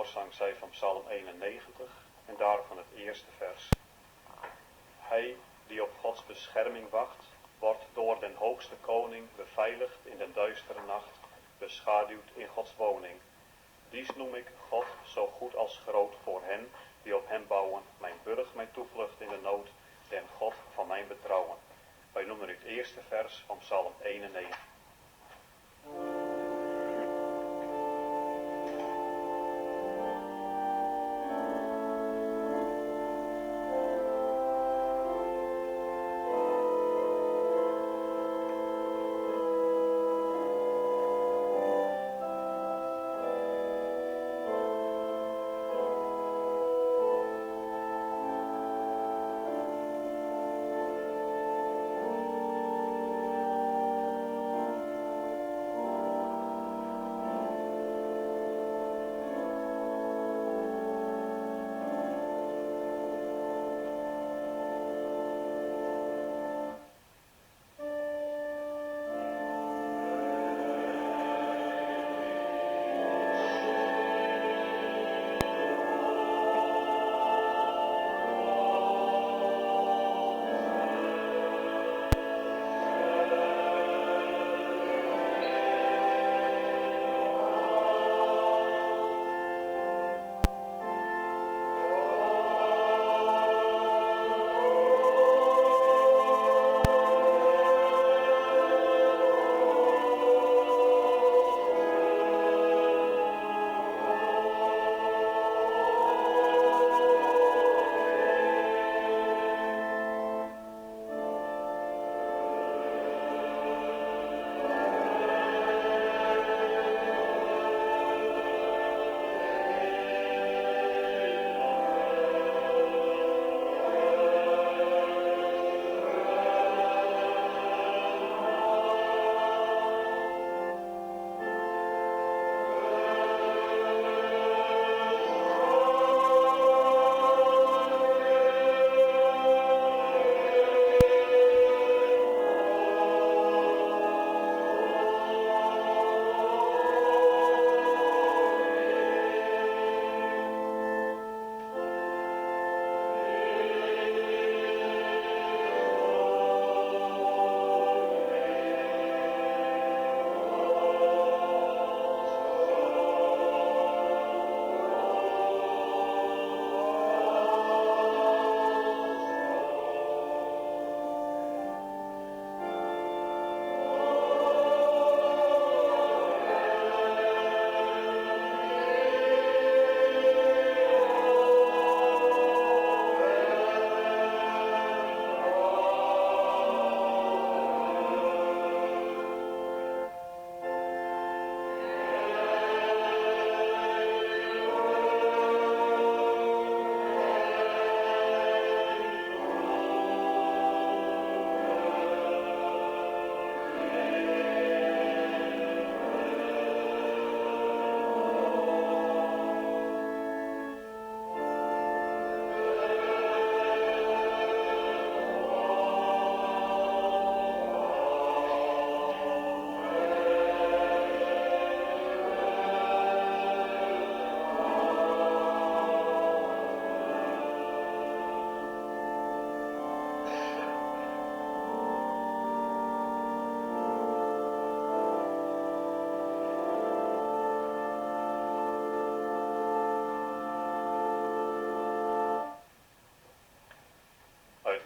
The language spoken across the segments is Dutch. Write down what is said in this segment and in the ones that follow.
koorzang zij van Psalm 91 en daarvan het eerste vers. Hij die op Gods bescherming wacht, wordt door den hoogste koning beveiligd in den duistere nacht, beschaduwd in Gods woning. Dies noem ik God zo goed als groot voor hen die op hem bouwen, mijn burcht, mijn toevlucht in de nood, den God van mijn betrouwen. Wij noemen nu het eerste vers van Psalm 91.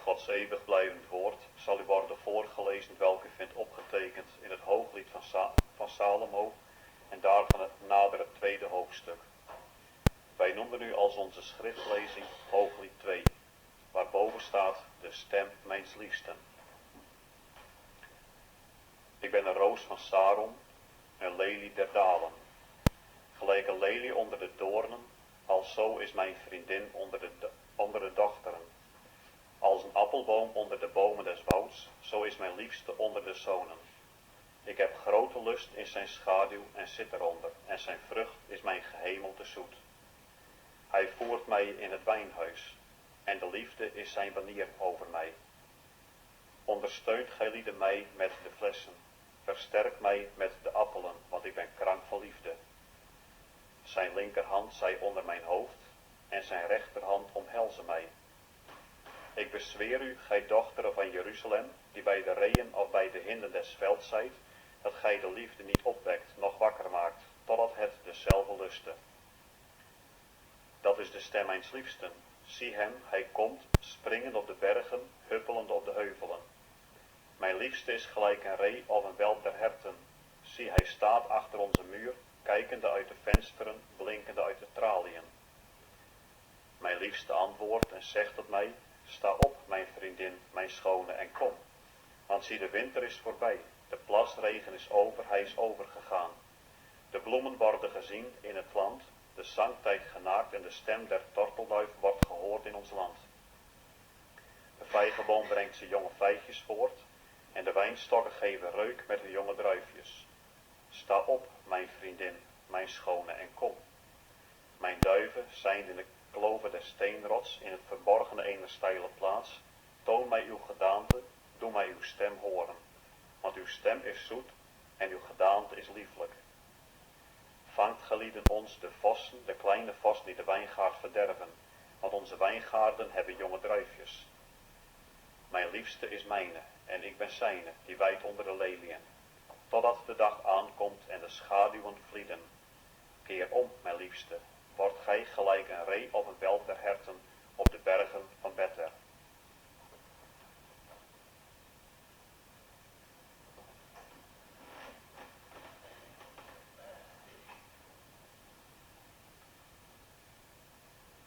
Gods eeuwig blijvend woord zal u worden voorgelezen, welke vindt opgetekend in het hooglied van Salomo en daarvan het nadere tweede hoofdstuk. Wij noemen nu als onze schriftlezing hooglied 2, waarboven staat de stem mijns liefsten. Ik ben een roos van Saron, een lelie der dalen. Gelijk een lelie onder de doornen, alzo is mijn vriendin onder de dochteren. Als een appelboom onder de bomen des wouds, zo is mijn liefste onder de zonen. Ik heb grote lust in zijn schaduw en zit eronder, en zijn vrucht is mijn gehemelte zoet. Hij voert mij in het wijnhuis, en de liefde is zijn banier over mij. Ondersteunt gijlieden mij met de flessen, versterkt mij met de appelen, want ik ben krank van liefde. Zijn linkerhand zij onder mijn hoofd en zijn rechterhand omhelzen mij. Ik bezweer u, gij dochteren van Jeruzalem, die bij de reeën of bij de hinden des velds zijt, dat gij de liefde niet opwekt, noch wakker maakt, totdat het dezelfde luste. Dat is de stem mijns liefsten. Zie hem, hij komt, springend op de bergen, huppelend op de heuvelen. Mijn liefste is gelijk een ree of een veld der herten. Zie, hij staat achter onze muur, kijkende uit de vensteren, blinkende uit de traliën. Mijn liefste antwoordt en zegt tot mij, sta op, mijn vriendin, mijn schone, en kom. Want zie, de winter is voorbij, de plasregen is over, hij is overgegaan. De bloemen worden gezien in het land, de zangtijd genaakt en de stem der tortelduif wordt gehoord in ons land. De vijgenboom brengt zijn jonge vijgjes voort en de wijnstokken geven reuk met de jonge druifjes. Sta op, mijn vriendin, mijn schone, en kom. Mijn duiven zijn in de kloven des steenrots, in het verborgene eener steile plaats. Toon mij uw gedaante, doe mij uw stem horen. Want uw stem is zoet en uw gedaante is lieflijk. Vangt gijlieden ons de vossen, de kleine vos die de wijngaard verderven, want onze wijngaarden hebben jonge druifjes. Mijn liefste is mijne, en ik ben zijne, die wijdt onder de leliën, totdat de dag aankomt en de schaduwen vlieden. Keer om, mijn liefste, wordt gij gelijk een ree op een veld der herten op de bergen van Better.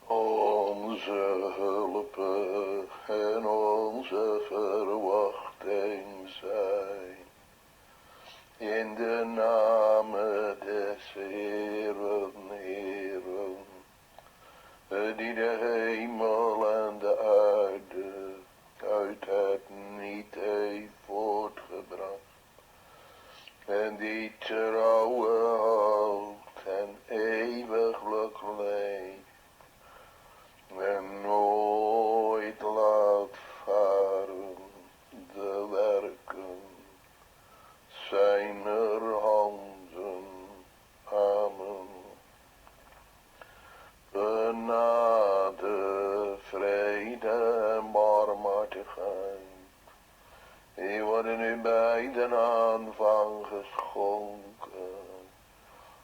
Onze hulp en onze verwachting zijn in de naam des Heeren, Heeren, die de hemel en de aarde uit het niet heeft voortgebracht en die trouwen houdt en eeuwiglijk leeft en nooit laat varen de werken zijner handen. Amen. Genade, vrede en barmhartigheid, die worden u bij de aanvang geschonken,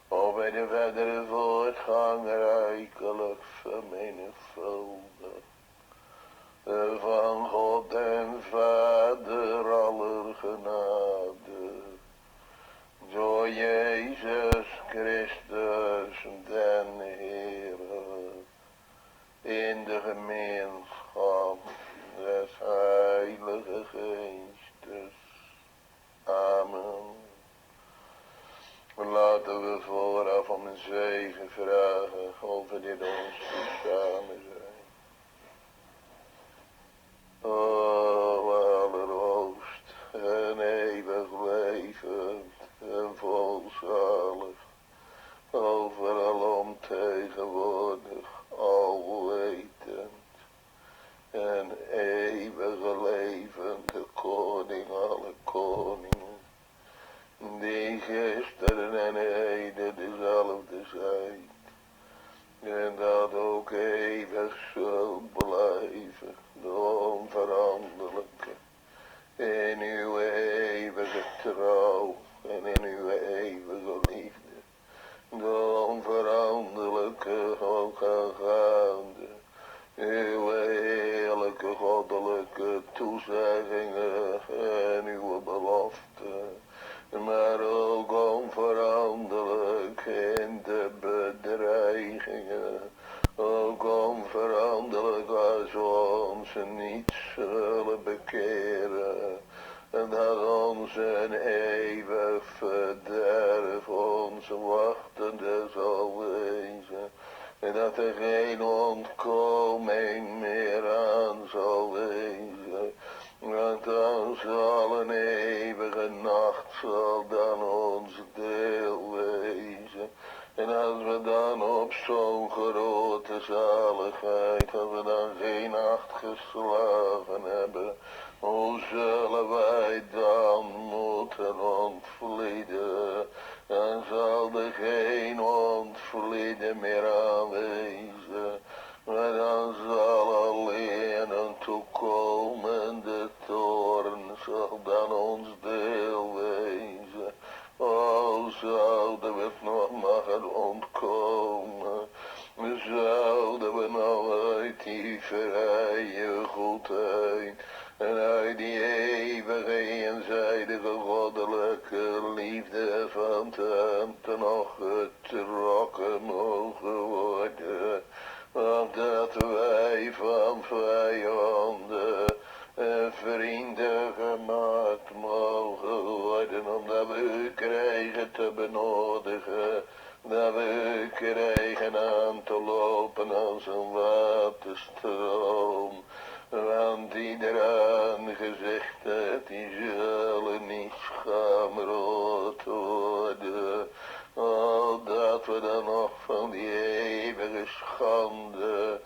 of bij de verdere voortgang rijkelijk vermenigvuldigd. Van God en Vader aller genade, door Jezus Christus den Heere, in de gemeenschap des Heilige Geestes. Amen. Laten we vooraf om een zegen vragen over dit ons samen zijn. O allerhoogst en eeuwig levend en volzalig, overal omtegenwoordig, alwetend en eeuwige levende koning alle koningen, die gisteren en heden dezelfde zijn, en dat ook eeuwig zult blijven, de onveranderlijke, in uw eeuwige trouw en in uw eeuwige liefde, de onveranderlijke, ook aangaande, uw heerlijke goddelijke toezeggingen en uw beloften, maar ook onveranderlijk in de bedreigingen, ook onveranderlijk als we ons niet zullen bekeren, en dat ons een eeuwig verderf ons wachtende zal wezen, en dat er geen ontkoming meer aan zal wezen, want dan zal een eeuwige nacht zal dan ons deel wezen. En als we dan op zo'n grote zaligheid, als we dan geen acht geslagen hebben, hoe zullen wij dan moeten ontvlieden? Dan zal er geen ontvlieden zal dan ons deel wezen. O, zouden we het nog mogen ontkomen, zouden we nog uit die vrije goedheid en uit die eeuwige eenzijdige goddelijke liefde van tante nog getrokken mogen worden, opdat wij van vijanden en vrienden gemaakt mogen worden, omdat we u krijgen te benodigen, dat we u krijgen aan te lopen als een waterstroom. Want iedereen gezegd heeft, die zullen niet schaamrood worden. Oh, dat we dan nog van die eeuwige schande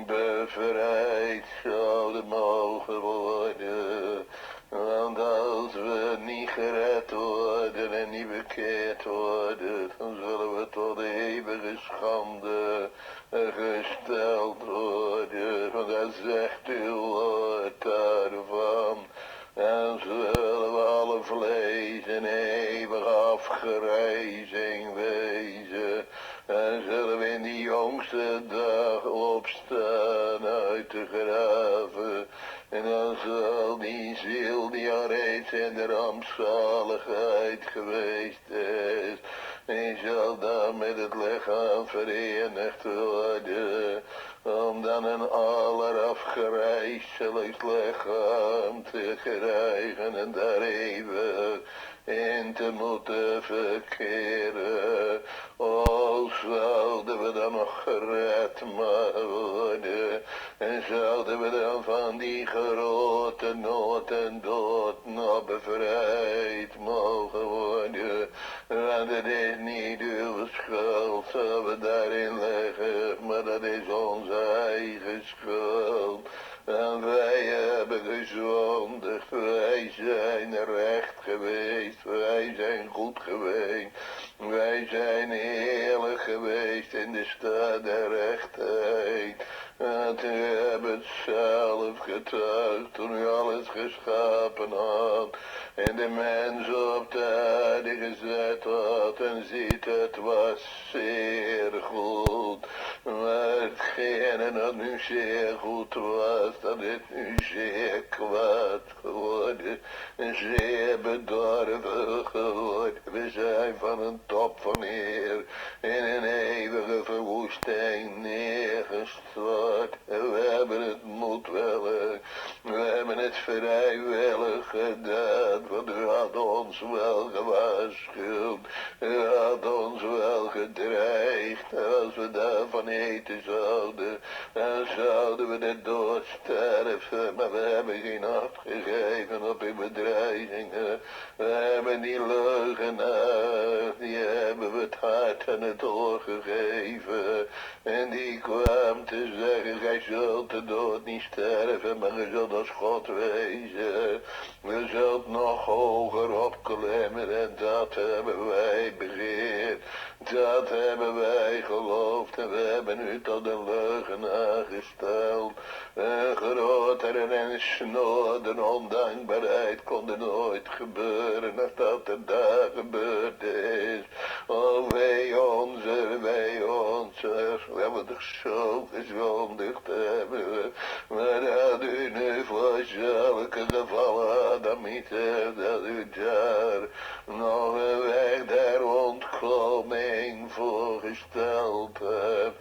bevrijd zouden mogen worden. Want als we niet gered worden en niet bekeerd worden, dan zullen we tot eeuwige schande gesteld worden. Want dat zegt uw woord daarvan. En zullen we alle vlees in eeuwige afgrijzing wezen. En zullen we in die jongste dag opstaan uit de graven. En dan zal die ziel die al reeds in de rampzaligheid geweest is, die zal dan met het lichaam verenigd worden, om dan een allerafgrijselijkst lichaam te krijgen en daar eeuwig in te moeten verkeren. O, zouden we dan nog gered mogen worden, en zouden we dan van die grote nood en dood nog bevrijd mogen worden. Want het is niet uw schuld dat we daarin liggen, maar dat is onze eigen schuld. En wij hebben gezondigd, wij zijn recht geweest, wij zijn goed geweest. Wij zijn eerlijk geweest in de staat der rechtheid. Want u hebt het zelf getuigd toen u alles geschapen had. En de mens op de aarde gezet had en ziet, het was zeer goed. Maar hetgene dat nu zeer goed was, dat is nu zeer kwaad geworden. En zeer bedorven geworden. We zijn van een top van eer in een eeuwige verwoesting neergestort. En we hebben het moedwillig, we hebben het vrijwillig gedaan. Want u had ons wel gewaarschuwd, u had ons wel gedreigd. Als we daarvan eten zouden, dan zouden we de dood sterven. Maar we hebben geen acht gegeven op uw bedreigingen. We hebben die leugenaar, die hebben we het hart en het oor gegeven. En die kwam te zeggen, gij zult de dood niet sterven, maar gij zult als God wezen. Je zult nog hoger opklimmen en dat hebben wij begeerd. Dat hebben wij geloofd en we hebben u tot een leugenaar gesteld. Een grotere en snoden ondankbaarheid kon er nooit gebeuren als dat er daar gebeurd is. O, wij onze, we hebben toch zo gezondigd hebben. Maar dat u nu voor zulke gevallen Adamieten, dat u daar nog een weg der ontkoming voorgesteld hebt.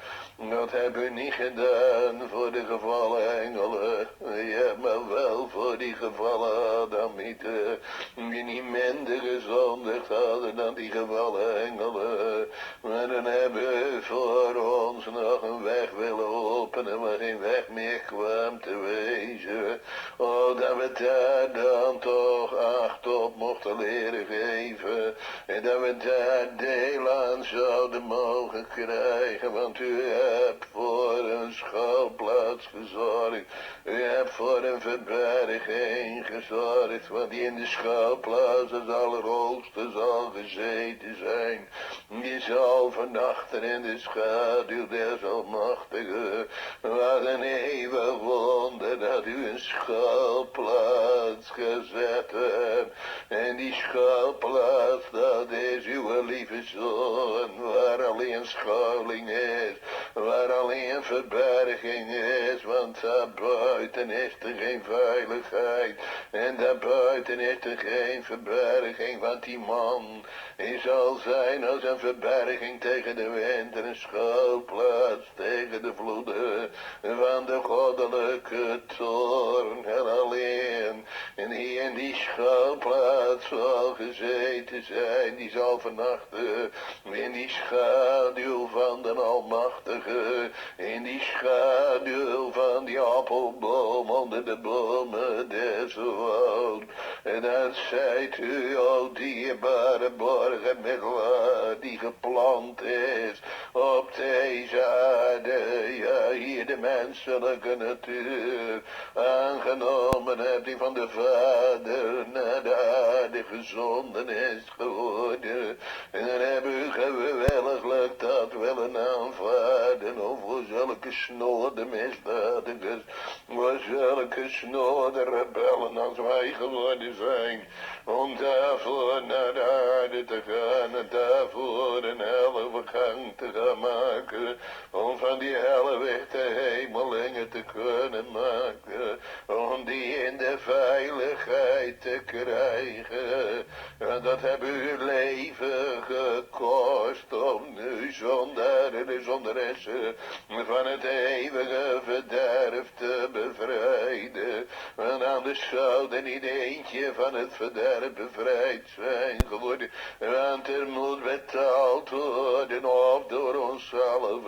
Dat heb u niet gedaan voor de gevallen engelen, ja, maar wel voor die gevallen Adamieten, die niet minder gezondigd hadden dan die gevallen engelen. Maar dan hebben we voor ons nog een weg willen openen, waar geen weg meer kwam te wezen. Oh, dat we daar dan toch acht op mochten leren geven, en dat we daar deel aan zouden mogen krijgen, want u hebt voor een schuilplaats gezorgd. U hebt voor een verberging gezorgd, want die in de schuilplaats als allerhoogste zal gezeten zijn. Die zal vernachten in de schaduw des Almachtigen. Wat een eeuwig wonder dat u een schuilplaats gezet hebt. En die schuilplaats, dat is uw lieve zoon, waar alleen schuiling is, waar alleen verberging is, want daarbuiten is er geen veiligheid. En daarbuiten is er geen verberging, want die man, die zal zijn als een verberging tegen de wind en een schuilplaats tegen de vloeden van de goddelijke toorn. En alleen, en die in die schuilplaats zal gezeten zijn, die zal vernachten in die schaduw van de Almachtige, in die schaduw van die appelboom onder de bomen des wouds. En dat zijt u, o dierbare borgenmiddelaar, die geplant is op deze aarde. Ja, hier de menselijke natuur aangenomen hebt, die van de Vader naar de aarde gezonden is geworden. En dan hebben u gewilliglijk dat willen aanvaarden, voor zulke snode misdadigers, voor zulke snode rebellen als wij geworden zijn, om daarvoor naar de aarde te gaan en daarvoor een hellevergang te gaan maken, om van die hellewicht de hemelingen te kunnen maken, om die in de veiligheid te krijgen. En dat hebben uw leven gekost om nu zondaren en zondaressen van het eeuwige verderf te bevrijden. Want anders zou er niet eentje van het verderf bevrijd zijn geworden. Want er moet betaald worden, of door onszelf,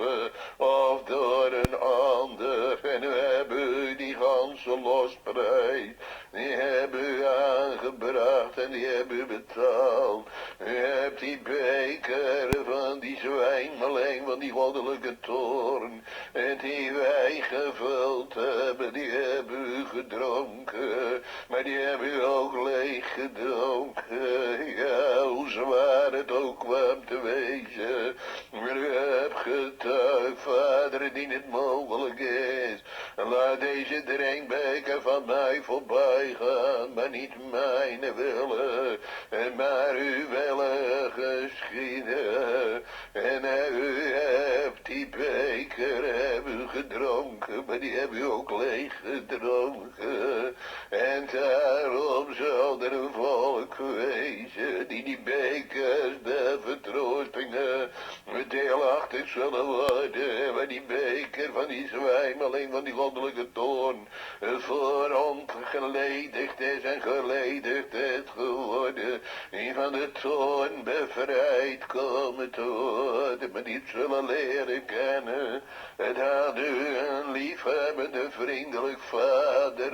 of door een ander. En nu hebben u die ganse losprijs, die hebben u aangebracht en die hebben u betaald. U hebt die beker van die zwijmeling, van die goddelijke toorn, en die wij gevuld hebben, die hebben u gedronken, maar die hebben u ook leeg gedronken. Ja, hoe zwaar het ook kwam te wezen, maar u hebt getuigd, Vader, die het mogelijk is, laat deze drinkbeker van mij voorbij gaan, maar niet mijn willen, maar uw willen geschieden. En u hebt die beker hebben u gedronken, maar die hebben u ook leeg gedronken. En daarom zal er een volk wezen die bekers de vertroostingen deelachtig zullen worden, maar die beker van die zwijmeling, van die goddelijke toorn, voor ontgeledigd is en geledigd is geworden, die van de toorn bevrijd komen te worden, maar die zullen leren kennen, het had u een liefhebbende, vriendelijk Vader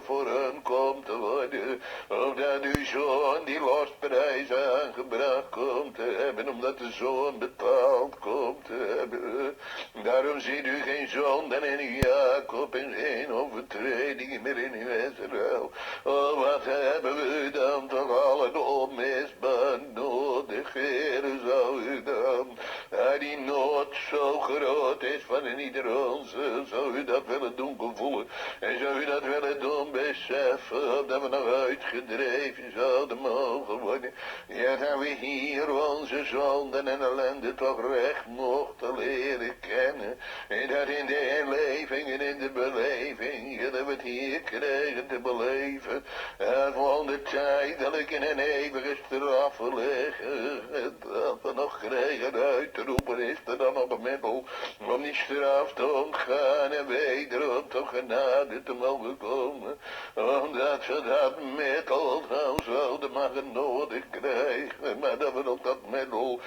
voor hen komt te worden, omdat uw zoon die losprijs aangebracht komt te hebben, omdat de zoon betaald komt te hebben. Daarom ziet u geen zonden in uw Jacob en geen overtredingen meer in uw Israël. Oh, wat hebben we dan toch allen onmisbaar nodig, Heere, zou u dan, daar die nood zo groot is van in ieder onze, zou u dat willen doen gevoelen, en zou u dat willen doen beseffen, dat we nog uitgedreven zouden mogen worden, ja, dat we hier onze zonden en ellende toch recht mochten leren kennen, en dat in de inleving en in de beleving, ja, dat we het hier kregen te beleven, dat we ondertijdelijk in een eeuwige straf liggen, dat we nog kregen uit te roepen, is er dan nog een middel om die straf te ontgaan en wederom tot genade te mogen komen, omdat we dat middel nou zouden mogen nodig krijgen, maar dat we ook dat middel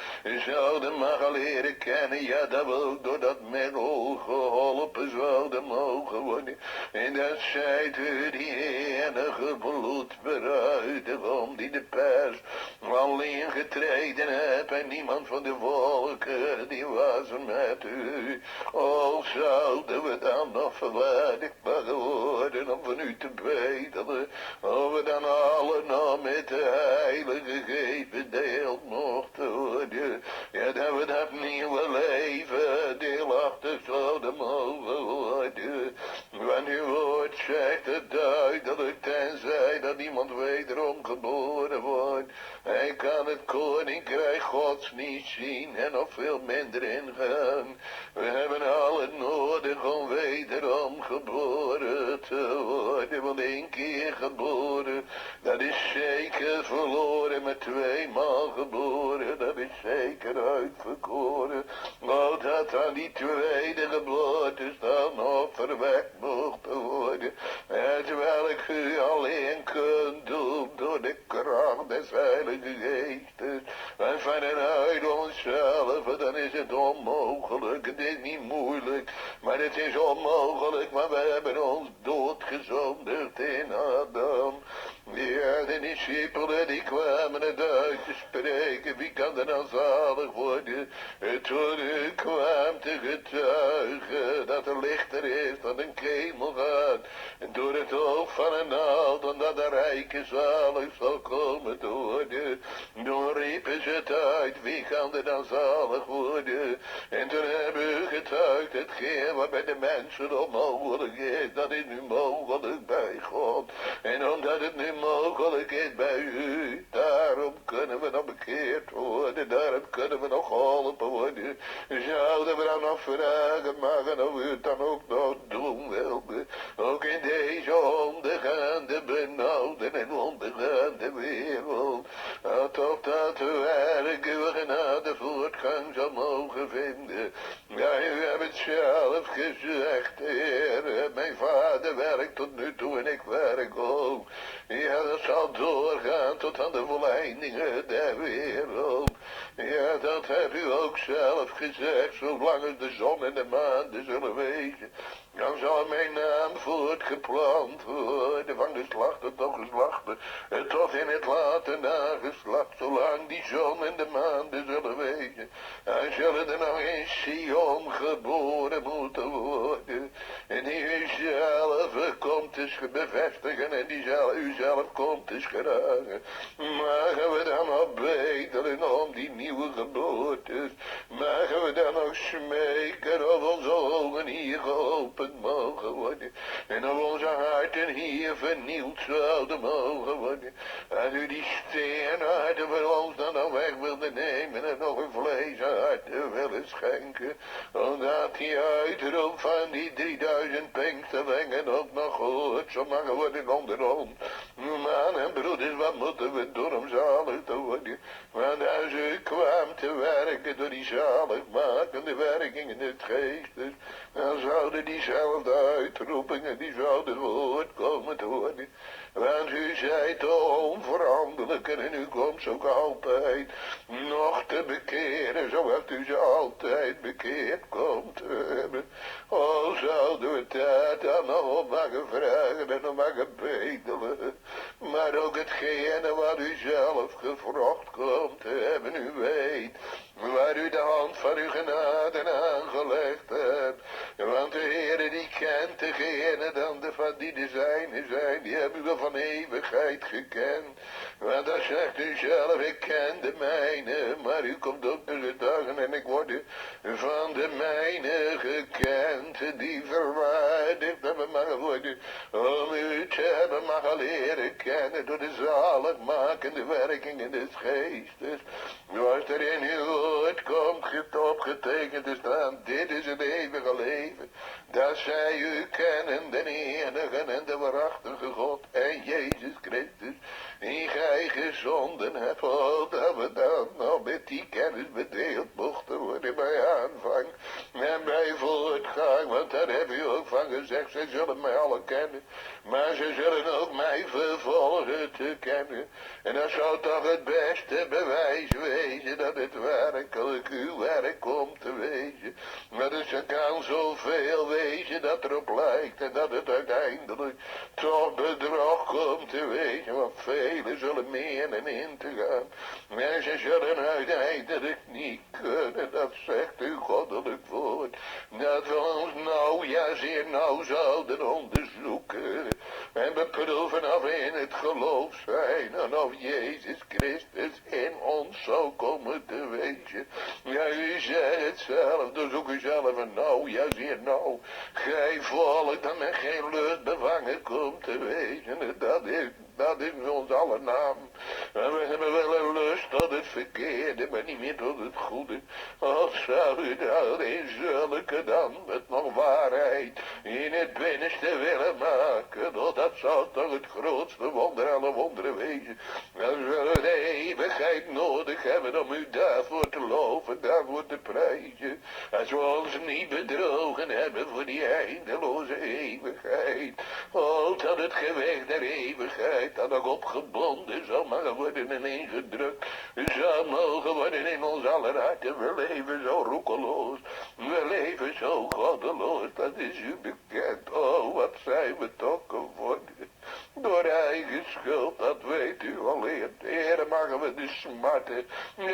zouden mogen leren kennen, ja, dat we ook door dat middel geholpen zouden mogen worden, en dat zijt u die enige bloedbruidegom die de pers alleen getreden heb en niemand van de volken die was er met u. O, zouden we dan nog verwaardigd mogen worden om van u te bedelen, of we dan allen nog met de Heilige Geest bedeeld mochten worden, ja, dat we dat nieuwe leven deelachtig zouden mogen worden. Want uw woord zegt het duidelijk, tenzij dat iemand wederom geboren wordt, hij kan het koninkrijk Gods niet zien en nog veel minder ingaan. We hebben al het nodig om wederom geboren te worden, want 1 keer geboren, dat is zeker verloren, maar 2 maal geboren, dat is zeker uitverkoren. Nou, dat aan die tweede geboorte dan nog verwekt mocht worden, het welk u alleen kunt doen door de kracht des Heilige Geestes. En vanuit onszelf, dan is het onmogelijk. Het is niet moeilijk, maar het is onmogelijk. Maar we hebben ons doodgezondigd in Adam. Ja, de discipelen die kwamen het uit te spreken. Wie kan er dan zalig worden? Toen u kwam te getuigen dat er lichter is dan een kemel gaat. Door het oog van een naald, omdat de rijke zalig zal komen te worden. Toen riepen ze het uit, wie kan er dan zalig worden? En toen hebben we getuigd, hetgeen wat bij de mensen onmogelijk is, dat is nu mogelijk bij God. En omdat het nu mogelijk is bij u, daarom kunnen we nog bekeerd worden, daarom kunnen we nog geholpen worden. Zouden we dan nog vragen maken of u het dan ook nog doen wilde? Ook in deze ondergaande benauwde en ondergaande wereld. Toch dat werk uw genade voortgang zal mogen vinden. Ja, u hebt het zelf gezegd, Heer. Mijn vader werkt tot nu toe en ik werk ook. Ja, dat zal doorgaan tot aan de volleindingen der wereld. Ja, dat hebt u ook zelf gezegd, zolang als de zon en de maan er zullen wezen. Dan zal mijn naam voortgeplant worden, van geslachte tot geslachte, tot in het late nageslacht, zolang die zon en de maan er zullen wezen. Dan zullen er nog in Sion geboren moeten worden, en die u zelf komt te bevestigen, en die u zelf komt te schragen. Mogen we dan nog bedelen om die nieuwe geboortes? Mogen we dan nog smeken of onze ogen hier geopend mogen worden, en of onze harten hier vernieuwd zouden mogen worden? Als u die steenharten voor ons dan nog weg wilde nemen en nog een vleeshart willen schenken, omdat die uitroep van die 3000 pinksterlingen ook nog gehoord zou mogen worden onder ons. Man en broeders, wat moeten we doen om zalig te worden? Want als u kwam te werken door die zaligmakende werking in het geest, dan zouden diezelfde uitroepingen, die zouden gehoord komen te worden. Want u zijt onveranderlijk en u komt ook altijd nog te bekeren, zoals u ze altijd bekeerd komt te hebben. O, zouden we dat dan nog op mogen vragen en nog mogen bedelen. Maar ook hetgene wat u zelf gevraagd komt te hebben, u weet, waar u de hand van uw genade aangelegd hebt. Want de Heere die kent degene dan van die de zijne zijn, die hebben u van eeuwigheid gekend. Want dan zegt u zelf, ik ken de mijne, maar u komt ook te getuigen en ik word van de mijne gekend, die verwaardigd hebben mogen worden, om u te hebben mogen leren kennen door de zaligmakende werkingen des geestes. Zoals er in uw woord komt opgetekend te staan, dit is het eeuwige leven, dat zij u kennen, de enige en de waarachtige God en Jezus Christus, die gij gezonden hebt, dat we dan nog met die kennis bedeeld mochten worden bij aanvang en bij voortgang, want daar heb u ook van gezegd, ze zullen mij alle kennen, maar ze zullen ook mij vervolgen te kennen. En dat zou toch het beste bewijs wezen dat het werkelijk uw werk komt te wezen. Maar er kan zoveel wezen dat erop lijkt en dat het uiteindelijk toch bedrog komt te wezen, want velen zullen meer en in te gaan. En ze zullen uiteindelijk niet kunnen, dat zegt uw goddelijk woord, dat we ons nou, ja zeer nauw zouden onderzoeken en beproeven of we in het geloof zijn en of Jezus Christus in ons zou komen te wezen. Ja, u zei het zelf, dus zoek u zelf een nou, ja zeer nauw. Gij volk dat men geen lust bevangen komt te wezen, dat is ons alle naam. En we hebben wel een lust tot het verkeerde, maar niet meer tot het goede. Of zou u dat in zulke dan met nog waarheid in het binnenste willen maken? Dat zou toch het grootste wonder alle wonderen wezen. Dan zullen we de eeuwigheid nodig hebben om u daarvoor te loven, daarvoor te prijzen. Als we ons niet bedrogen hebben voor die eindeloze eeuwigheid. Oh, dat het gewicht der eeuwigheid dat nog opgebonden zal mogen worden en ingedrukt. Zou mogen worden in ons aller harten. We leven zo roekeloos. We leven zo goddeloos. Dat is u bekend. Oh, wat zijn we toch geworden. Door eigen schuld, dat weet u alleen. Heere, mogen we de smarten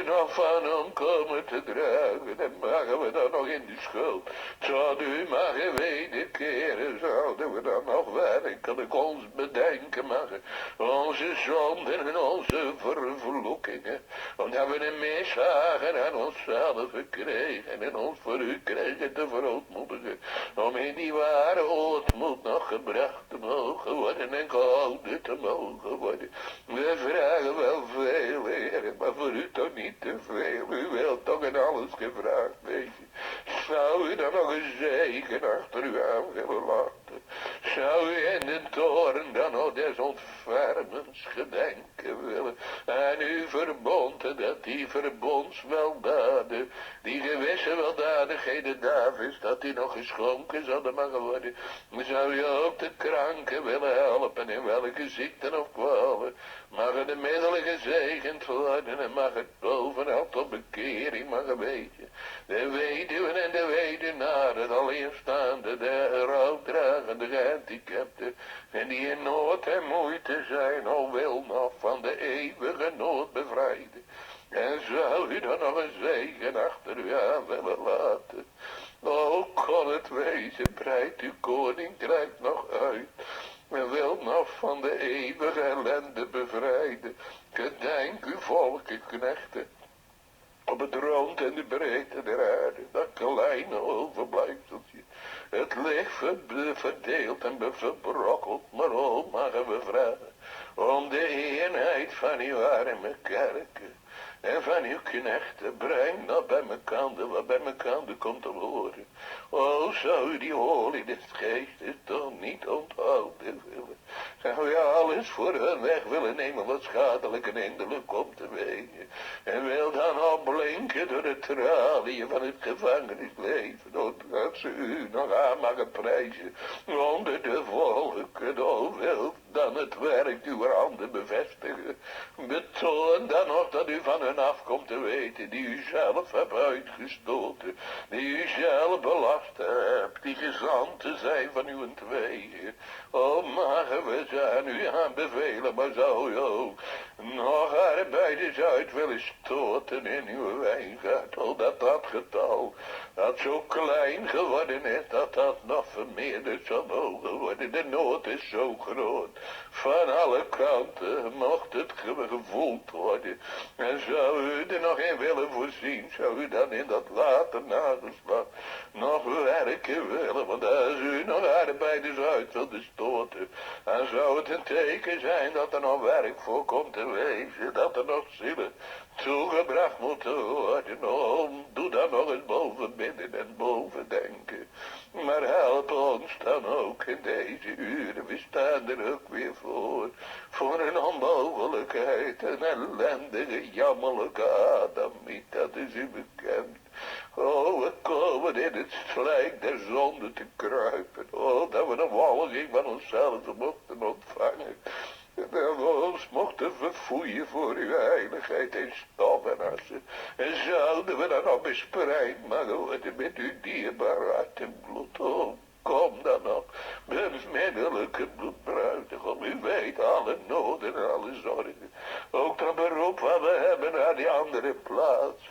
nog van hem komen te dragen. En mogen we dan nog in de schuld. Tot u mogen wederkeren, zouden we dan nog werkelijk ons bedenken mogen. Onze zonden en onze vervloekingen. Omdat we een mishagen aan onszelf gekregen en ons voor u kregen te verootmoedigen. Om in die ware ootmoed nog gebracht te mogen worden en gehouden te mogen worden. We vragen wel veel, Heer, maar voor u toch niet te veel. U wilt toch in alles gevraagd wezen. Zou u dan nog een zegen achter u aan willen laten? Zou u in de toren dan nog des ontfermens gedenken willen aan uw verbond, dat die verbondsweldaden, die gewisse weldadigheden Davids, dat die nog geschonken zouden mogen worden? Zou u ook de kranken willen helpen in welke ziekten of kwalen? Mag de middelen gezegend worden en mag het bovenal tot bekering mogen weten. De weduwen en de weduwnaren, het alleenstaande, de rouwdragende, gehandicapten, en die in nood en moeite zijn, al wil nog van de eeuwige nood bevrijden. En zou u dan nog een zegen achter u aan willen laten? O, kon het wezen, breidt uw koninkrijk nog uit. En wil nog van de eeuwige ellende bevrijden. Gedenk uw volk, knechten, op het rond en de breedte der aarde, dat kleine overblijfseltje. Het licht verdeeld en verbrokkeld, maar o, mogen we vragen om de eenheid van uw arme kerken. En van uw knechten, breng dat bij mekander, wat bij mekander komt te horen. O, zou u die olie des geestes toch niet onthouden willen? Zou je alles voor hun weg willen nemen wat schadelijk en hinderlijk komt te wegen? En wil dan opblinken door de traliën van het gevangenisleven, dat ze u nog aan mogen prijzen onder de volken. O, wil dan het werk uw handen bevestigen. Betoon dan nog dat u van hun afkomt te weten, die u zelf hebt uitgestoten, die u zelf belast hebt, die gezanten zijn van uw wegen. O, mogen we ze aan u aanbevelen, maar zou u ook nog arbeiders uit willen stoten in uw wijngaard. O, dat getal, dat zo klein geworden is, dat nog vermeerderd zal mogen worden. De nood is zo groot. Van alle kanten mocht het gevoeld worden. En zou u er nog in willen voorzien, zou u dan in dat later nageslag nog werken willen. Want als u nog arbeiders uit wilde stoten, dan zou het een teken zijn dat er nog werk voor komt te wezen. Dat er nog zielen toegebracht moeten worden. Doe dan nog eens boven bidden en boven denken. Maar help ons dan ook in deze uren. We staan er ook weer voor een onmogelijkheid. Een ellendige, jammerlijke Adamiet, dat is u bekend. We komen in het slijk der zonde te kruipen. Dat we een walging van onszelf mochten ontvangen. Dat we ons mochten verfoeien voor uw heiligheid en stof en assen. En zouden we dan nog bespreid mogen worden met uw dierbare hart en bloed. Kom dan nog, beminnelijke bloedbruidegom. U weet alle noden en alle zorgen. Ook dat beroep wat we hebben naar die andere plaats.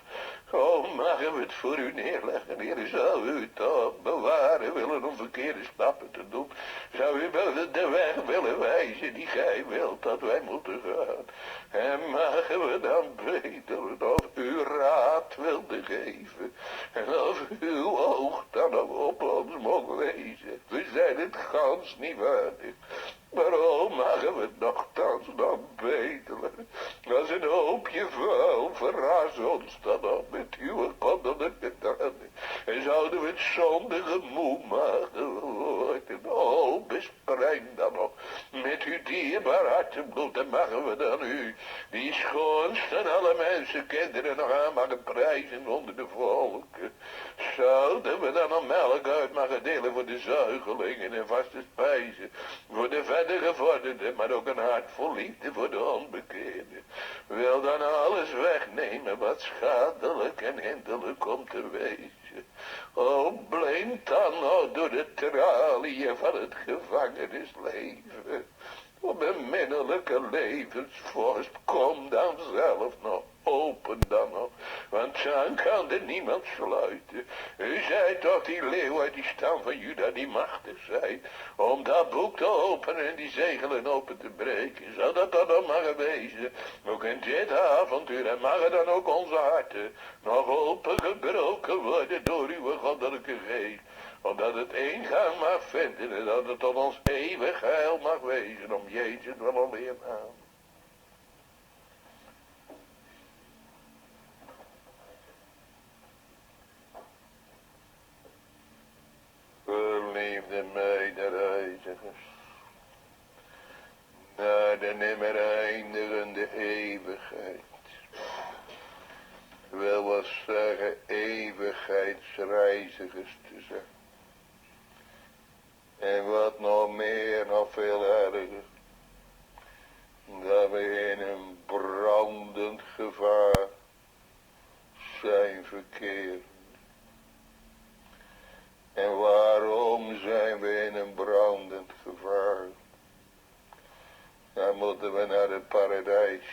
Mogen we het voor u neerleggen, Heer. Zou u toch bewaren willen om verkeerde stappen te doen? Zou u de weg willen wijzen die gij wilt dat wij moeten gaan? En mogen we dan bedelen of u raad wilde geven? En of uw oog dan nog op ons mocht wezen? We zijn het gans niet waardig. Maar mogen we nogthans nog bedelen? Als een hoopje vuil verras ons dan nog met uw goddelijke daden. En zouden we het zondige moe mogen worden. Bespreid dan nog met uw dierbaar hart en bloed. En mogen we dan u, die schoonste en alle mensen kinderen, nog aan mogen prijzen onder de volken. Zouden we dan nog melk uit mogen delen voor de zuigelingen en vaste spijzen. Voor de verder gevorderden, maar ook een hart vol liefde voor de onbekeerde. Wil dan alles wegnemen wat schadelijk en hinderlijk komt te wezen. Bleem dan nog door de traliën van het gevangenisleven. Beminnelijke levensvorst, kom dan zelf nog, open dan nog, want dan kan er niemand sluiten. U zei toch die leeuw uit die stam van Juda die machtig zijn, om dat boek te openen en die zegelen open te breken. Zou dat dan nog maar wezen, ook in dit avontuur, en mag dan ook onze harten nog opengebroken worden door uw goddelijke geest. Omdat het ingang mag vinden en dat het tot ons eeuwig heil mag wezen om Jezus wel alleen aan. Verliefde medereizigers, naar de nimmer eindigende eeuwigheid. Wil wel zeggen eeuwigheidsreizigers te zijn. En wat nog meer, nog veel erger, dat we in een brandend gevaar zijn verkeerd. En waarom zijn we in een brandend gevaar? Dan moeten we naar het paradijs.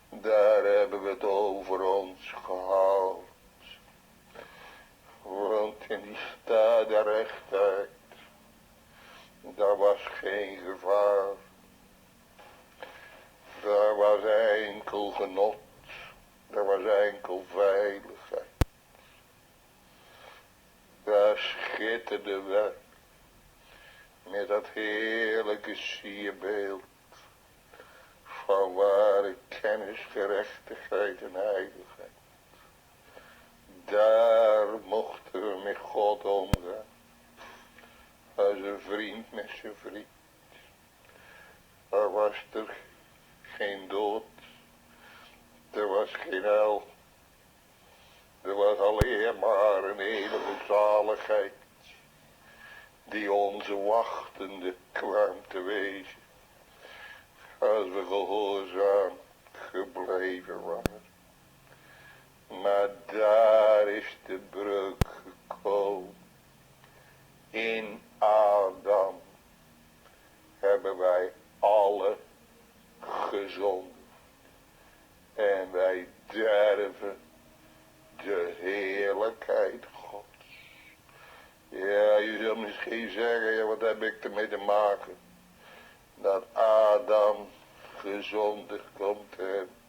Daar hebben we het over ons gehaald. Want in die staat der rechtheid, daar was geen gevaar. Daar was enkel genot, daar was enkel veiligheid. Daar schitterde we met dat heerlijke sierbeeld van ware kennis, gerechtigheid en heiligheid. Daar mochten we met God omgaan. Als een vriend met zijn vriend. Daar was er geen dood. Er was geen hel. Er was alleen maar een eeuwige zaligheid. Die onze wachtende kwam te wezen. Als we gehoorzaam gebleven waren. Maar daar is de breuk gekomen. In Adam hebben wij alle gezonden. En wij derven de heerlijkheid Gods. Ja, je zult misschien zeggen, ja, wat heb ik ermee te maken? Dat Adam gezondigd komt te hebben.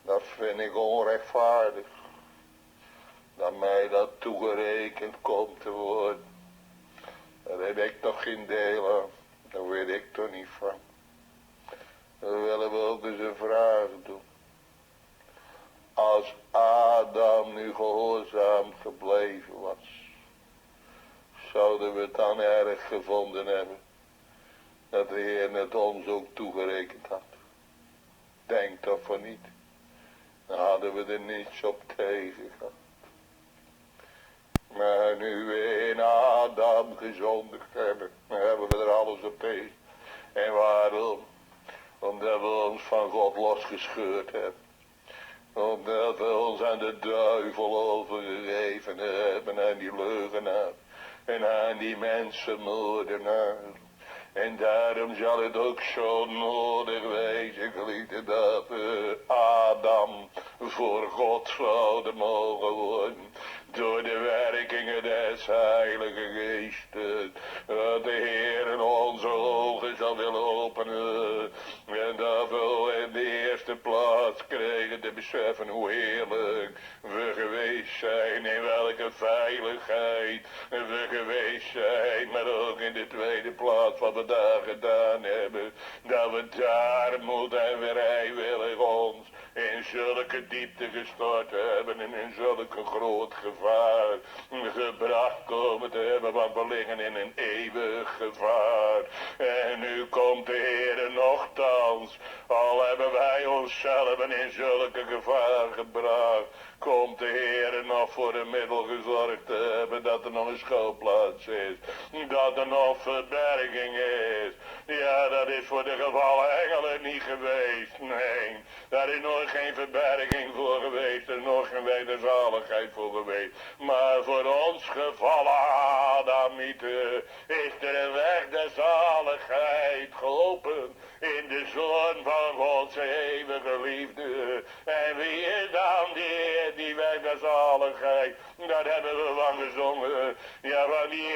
Dat vind ik onrechtvaardig. Dat mij dat toegerekend komt te worden. Daar heb ik toch geen deel aan. Daar weet ik toch niet van. Dan willen we ook eens een vraag zouden we het dan erg gevonden hebben dat de Heer het ons ook toegerekend had? Denk toch van niet. Dan hadden we er niets op tegen gehad. Maar nu we in Adam gezondigd hebben, dan hebben we er alles op tegen. En waarom? Omdat we ons van God losgescheurd hebben. Omdat we ons aan de duivel overgegeven hebben, aan die leugenaar. En aan die mensenmoordenaar. En daarom zal het ook zo nodig wezen, geliefde, dat we Adam voor God zouden mogen worden. Door de werkingen des Heilige Geestes. Dat de Heer onze ogen zal willen openen. En dat we in de eerste plaats kregen te beseffen hoe heerlijk we geweest zijn. In welke veiligheid we geweest zijn. Maar ook in de tweede plaats wat we daar gedaan hebben. Dat we daar moed en vrijwillig ons in zulke diepte gestort hebben. En in zulke groot gevaar gebracht komen te hebben. Want we liggen in een eeuwig gevaar. En nu komt de Heer nochtans. Al hebben wij onszelf in zulke gevaar gebracht. Komt de Heer nog voor een middel gezorgd te hebben dat er nog een schuilplaats is. Dat er nog verberging is. Ja, dat is voor de gevallen engelen niet geweest. Nee, daar is nog geen verberging voor geweest. Er is nog geen wederzaligheid voor geweest. Maar voor ons gevallen Adamieten is er een weg der zaligheid geopend. In de Zoon van Gods eeuwige liefde. En wie is dan die weg der zaligheid? Dat hebben we van gezongen. Ja, van die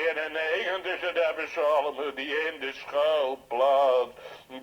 91 der psalmen die in de schuilplaats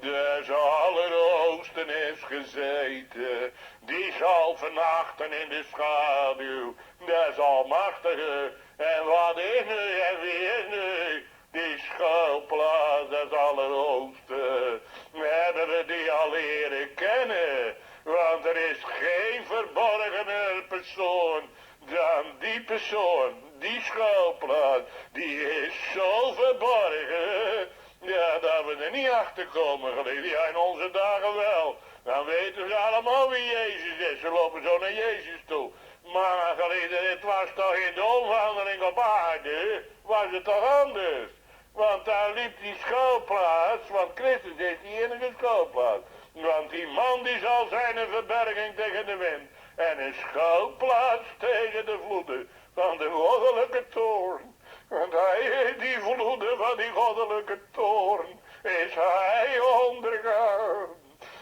des Allerhoogsten is gezeten. Die zal vernachten in de schaduw des Almachtige. En wat is nu en wie is nu die schuilplaats des Allerhoogsten? Hebben we die al leren kennen? Want er is geen verborgener persoon dan die persoon, die schuilplaats, die is zo verborgen, ja, dat we er niet achter komen, geliefde. Ja, in onze dagen wel. Dan weten ze allemaal wie Jezus is. Ze lopen zo naar Jezus toe. Maar geliefde, het was toch in de omwandeling op aarde, was het toch anders? Want daar liep die schuilplaats, want Christus is die enige schuilplaats. Want die man die zal zijn een verberging tegen de wind. En een schuilplaats tegen de vloeden van de goddelijke toorn. Want hij, die vloeden van die goddelijke toorn, is hij ondergaan.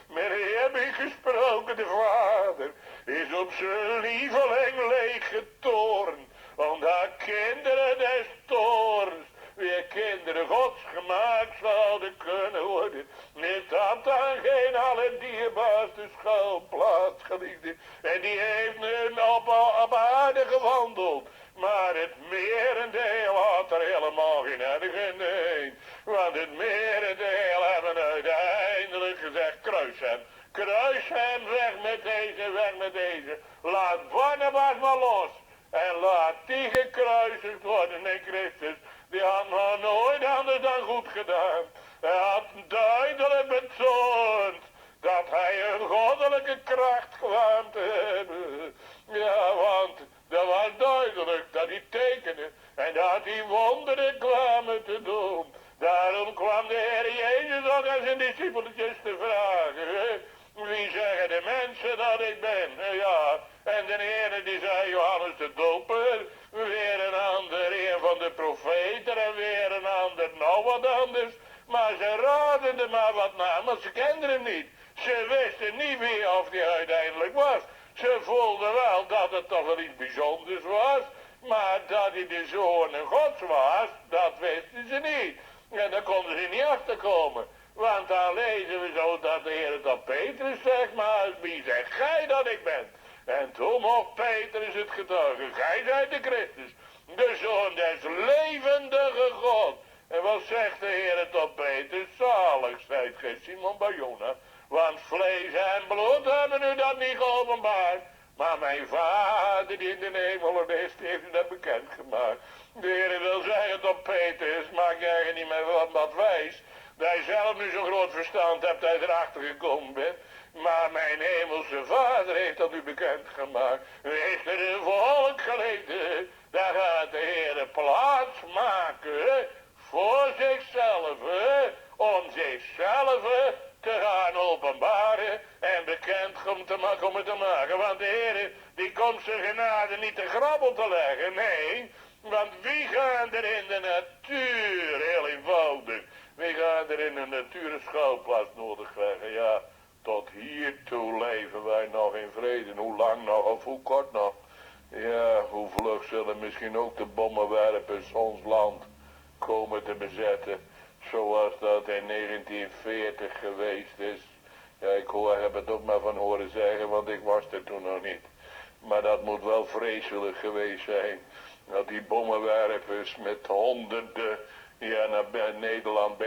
Met wie heb ik gesproken, de Vader, is op zijn lieveling leeg getoorn. Omdat kinderen des toorns weer kinderen Gods gemaakt zouden kunnen worden. Is dat dan geen allerdierbaarste schuilplaats, geliefde? En die heeft nu op aarde gewandeld. Maar het merendeel had er helemaal geen ergen in. Want het merendeel hebben uiteindelijk gezegd, kruis hem. Kruis hem, weg met deze, weg met deze. Laat Barnabas maar los. En laat die gekruisigd worden in Christus. Die had nog nooit anders dan goed gedaan. Hij had duidelijk betoond dat hij een goddelijke kracht kwam te hebben. Ja, want dat was duidelijk dat hij tekende en dat hij wonderen kwamen te doen. Daarom kwam de Heer Jezus ook aan zijn discipeltjes te vragen. Wie zeggen de mensen dat ik ben? Ja, en de Heer die zei Johannes de Doper, weer een ander, een van de profeten en weer een ander, nou wat anders. Maar ze raden er maar wat naar, want ze kenden hem niet. Ze wisten niet wie of hij uiteindelijk was. Ze voelden wel dat het toch wel iets bijzonders was, maar dat hij de zoon Gods was, dat wisten ze niet. En daar konden ze niet achter komen. Want dan lezen we zo dat de Heer het aan Petrus zegt, maar wie zegt gij dat ik ben? En toen mocht Petrus het getuigen, gij zijt de Christus, de Zoon des levendige God. En wat zegt de Heer tot Petrus? Zalig zijt gij Simon Barjona, want vlees en bloed hebben u dat niet geopenbaard. Maar mijn Vader die in de hemel is, heeft u dat bekendgemaakt. De Heer wil zeggen tot Petrus, Maar mijn hemelse vader heeft dat u bekendgemaakt. U heeft er een volk geleden. Daar gaat de Heer plaats maken voor zichzelf. Om zichzelf te gaan openbaren en bekend om te maken. Want de Heer die komt zijn genade niet te grabbel te leggen. Nee, want wie gaan er in de natuur, heel eenvoudig. Wie gaan er in de natuur een schuilplaats nodig krijgen? Ja, tot hiertoe leven wij nog in vrede. Hoe lang nog of hoe kort nog? Ja, hoe vlug zullen misschien ook de bommenwerpers ons land komen te bezetten. Zoals dat in 1940 geweest is. Ja, ik heb het ook maar van horen zeggen, want ik was er toen nog niet. Maar dat moet wel vreselijk geweest zijn. Dat die bommenwerpers met honderden naar Nederland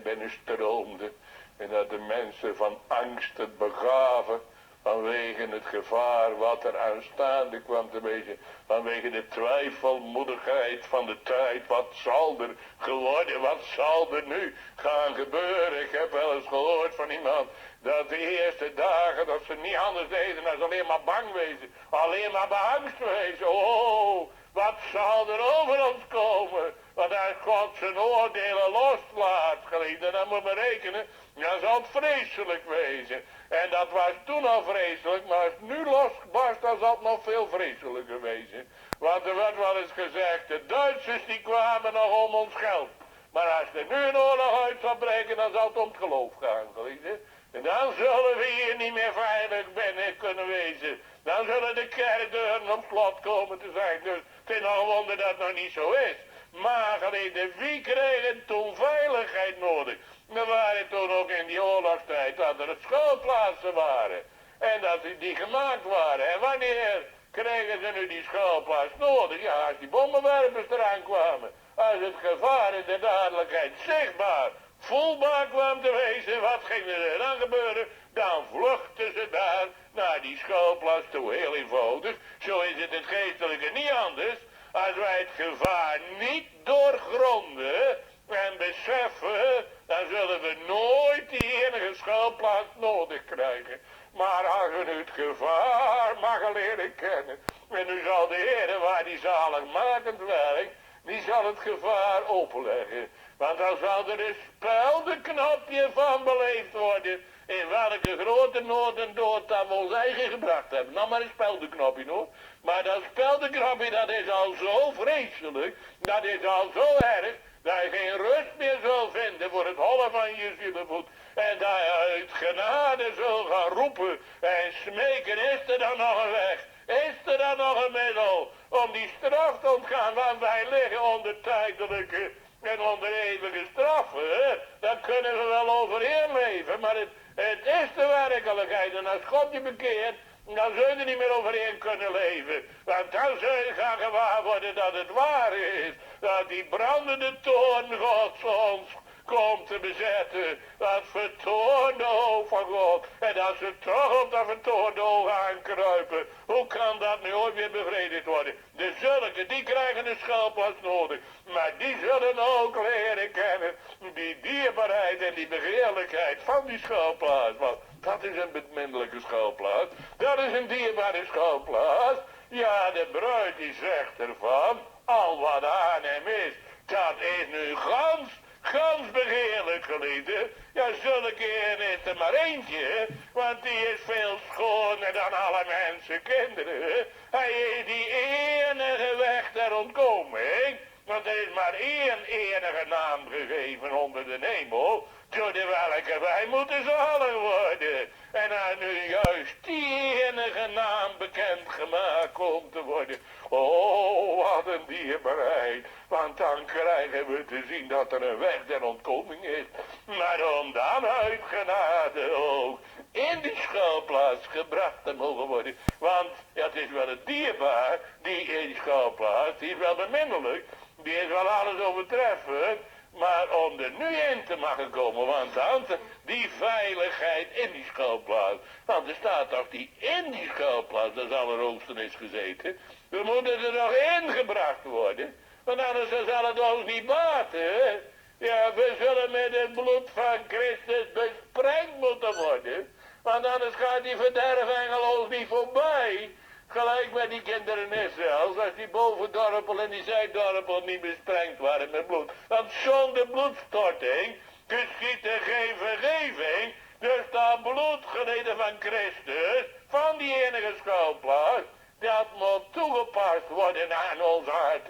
binnenstroomden. En dat de mensen van angst het begaven. Vanwege het gevaar wat er aanstaande kwam te wezen. Vanwege de twijfelmoedigheid van de tijd. Wat zal er geworden? Wat zal er nu gaan gebeuren? Ik heb wel eens gehoord van iemand. Dat de eerste dagen dat ze niet anders deden dan alleen maar bang wezen. Alleen maar beangst wezen. Oh, wat zal er over ons komen? Want als God zijn oordelen loslaat, geliefden, dan moet men rekenen. Dan zal het vreselijk wezen. En dat was toen al vreselijk, maar als het nu losbarst, dan zal het nog veel vreselijker wezen. Want er werd wel eens gezegd, de Duitsers die kwamen nog om ons geld. Maar als er nu een oorlog uit zal breken, dan zal het om het geloof gaan, geliefden. En dan zullen we hier niet meer veilig binnen kunnen wezen. Dan zullen de kerkdeuren op slot komen te zijn. Dus het is nog een wonder dat het nog niet zo is. Maar geliefden, wie kregen toen veiligheid nodig? Er waren toen ook in die oorlogstijd dat er schuilplaatsen waren. En dat die gemaakt waren. En wanneer kregen ze nu die schuilplaats nodig? Ja, als die bommenwerpers eraan kwamen. Als het gevaar in de dadelijkheid zichtbaar, voelbaar kwam te wezen, wat ging er dan gebeuren? Dan vluchten ze daar naar die schuilplaats toe, heel eenvoudig. Zo is het geestelijke niet anders. Als wij het gevaar niet doorgronden en beseffen, dan zullen we nooit die enige schuilplaats nodig krijgen. Maar als we nu het gevaar mag leren kennen, en nu zal de Heer, waar die zaligmakend werkt, die zal het gevaar openleggen. Want dan zal er een speldenknopje van beleefd worden, in welke grote nood en dood dat we ons eigen gebracht hebben. Nou maar een speldenknopje hoor. Maar dat speldenknopje dat is al zo vreselijk, dat is al zo erg, dat je geen rust meer zult vinden voor het hollen van je zielevoet. En dat je uit genade zult gaan roepen en smeken, is er dan nog een weg? Is er dan nog een middel om die straf te ontgaan? Want wij liggen onder tijdelijke en onder eeuwige straffen. Dan kunnen we wel overheen leven, maar het is de werkelijkheid. En als God je bekeert, dan zul je er niet meer overheen kunnen leven. Want dan zul je gaan gewaar worden dat het waar is. Dat die brandende toorn Gods ons komt te bezetten. Dat vertoornde oog van God. En dat ze toch op dat vertoornde oog aankruipen. Hoe kan dat nu ooit weer bevredigd worden? De zulken, die krijgen een schuilplaats nodig. Maar die zullen ook leren kennen die dierbaarheid en die begeerlijkheid van die schuilplaats. Want dat is een beminnelijke schuilplaats. Dat is een dierbare schuilplaats. Ja, de bruid die zegt ervan, al wat aan hem is, dat is nu gans begeerlijk, geliefde. Ja, zulke een is er maar eentje, want die is veel schoner dan alle mensen kinderen. Hij is die enige weg ter ontkoming, want er is maar één enige naam gegeven onder de hemel, door de welke wij moeten zalig worden. En als nu juist die enige naam bekendgemaakt komt te worden, oh, wat een dierbaarheid. Want dan krijgen we te zien dat er een weg der ontkoming is. Maar om dan uit genade ook in die schuilplaats gebracht te mogen worden. Want ja, het is wel het dierbaar, die schuilplaats, die is wel beminnelijk. Die is wel alles overtreffend. Maar om er nu in te mogen komen, want dan die veiligheid in die schuilplaats. Want er staat toch die in die schuilplaats, dat allerhoogste is gezeten. We moeten er nog ingebracht worden. Want anders zal het ons niet baten. Ja, we zullen met het bloed van Christus besprengd moeten worden. Want anders gaat die verderfengeloos niet voorbij. Gelijk met die kinderen is zelfs, als die bovendorpel en die zijdorpel niet besprengd waren met bloed. Want zonder bloedstorting geschiedt er geen vergeving. Dus dat bloed geleden van Christus, van die enige schuilplaats, dat moet toegepast worden aan ons hart,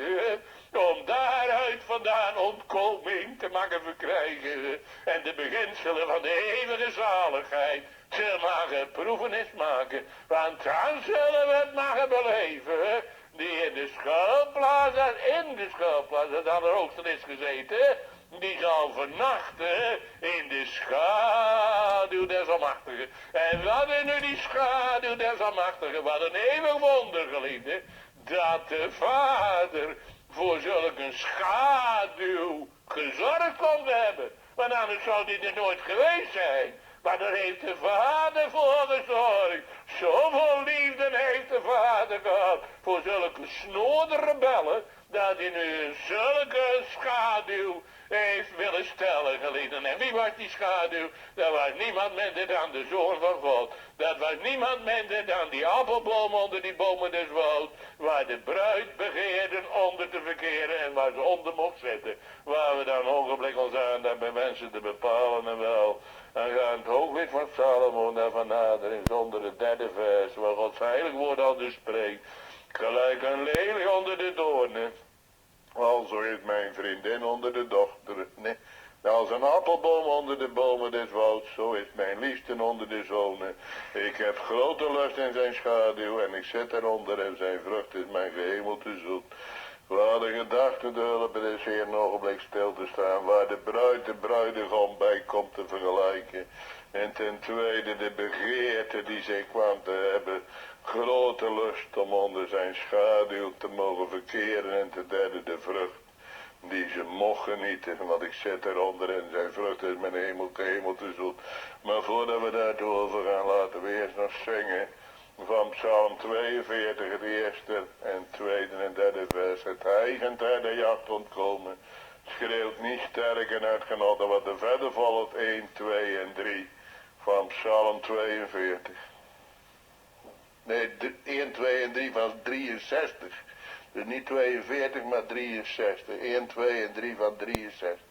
om daaruit vandaan ontkoming te maken verkrijgen en de beginselen van de eeuwige zaligheid zullen mogen proevenis maken, want dan zullen we het mogen beleven, die in de schuilplaats, dat aan de hoogste is gezeten, die zal vernachten in de schaduw des Almachtigen. En wat is nu die schaduw des Almachtigen? Wat een eeuwig wonder, geliefde, dat de Vader voor zulke schaduw gezorgd komt hebben. Want anders zou die er nooit geweest zijn. Maar daar heeft de Vader voor gezorgd. Zoveel liefde heeft de Vader gehad voor zulke snode rebellen, dat hij nu zulke schaduw heeft willen stellen, geliefden. En wie was die schaduw? Dat was niemand minder dan de Zoon van God. Dat was niemand minder dan die appelboom onder die bomen des wouds, waar de bruid begeerden onder te verkeren en waar ze onder mocht zitten. Waar we dan een ogenblik ons aandacht bij mensen te bepalen en wel. Dan gaat het hooglied van Salomo daarvan naderen zonder het derde vers, waar Gods heilig woord al dus spreekt. Gelijk een lelie onder de doornen, alzo is mijn vriendin onder de dochteren. Nee, als een appelboom onder de bomen des wouds, zo is mijn liefste onder de zonen. Ik heb grote lust in zijn schaduw en ik zit eronder en zijn vrucht is mijn gehemelte zoet. Waar de gedachte de hulp is hier een ogenblik stil te staan, waar de bruid de bruidegom bij komt te vergelijken. En ten tweede de begeerte die zij kwam te hebben, grote lust om onder zijn schaduw te mogen verkeren. En ten derde de vrucht die ze mocht genieten, want ik zit eronder en zijn vrucht is mijn hemelte zoet. Maar voordat we daartoe overgaan, laten we eerst nog zingen van Psalm 42, het eerste en tweede en derde vers. Het eigent de jacht ontkomen, schreeuwt niet sterk en uitgenoten wat er verder volgt, 1, 2 en 3 van Psalm 42. Nee, 1, 2 en 3 van 63. Dus niet 42, maar 63. 1, 2 en 3 van 63.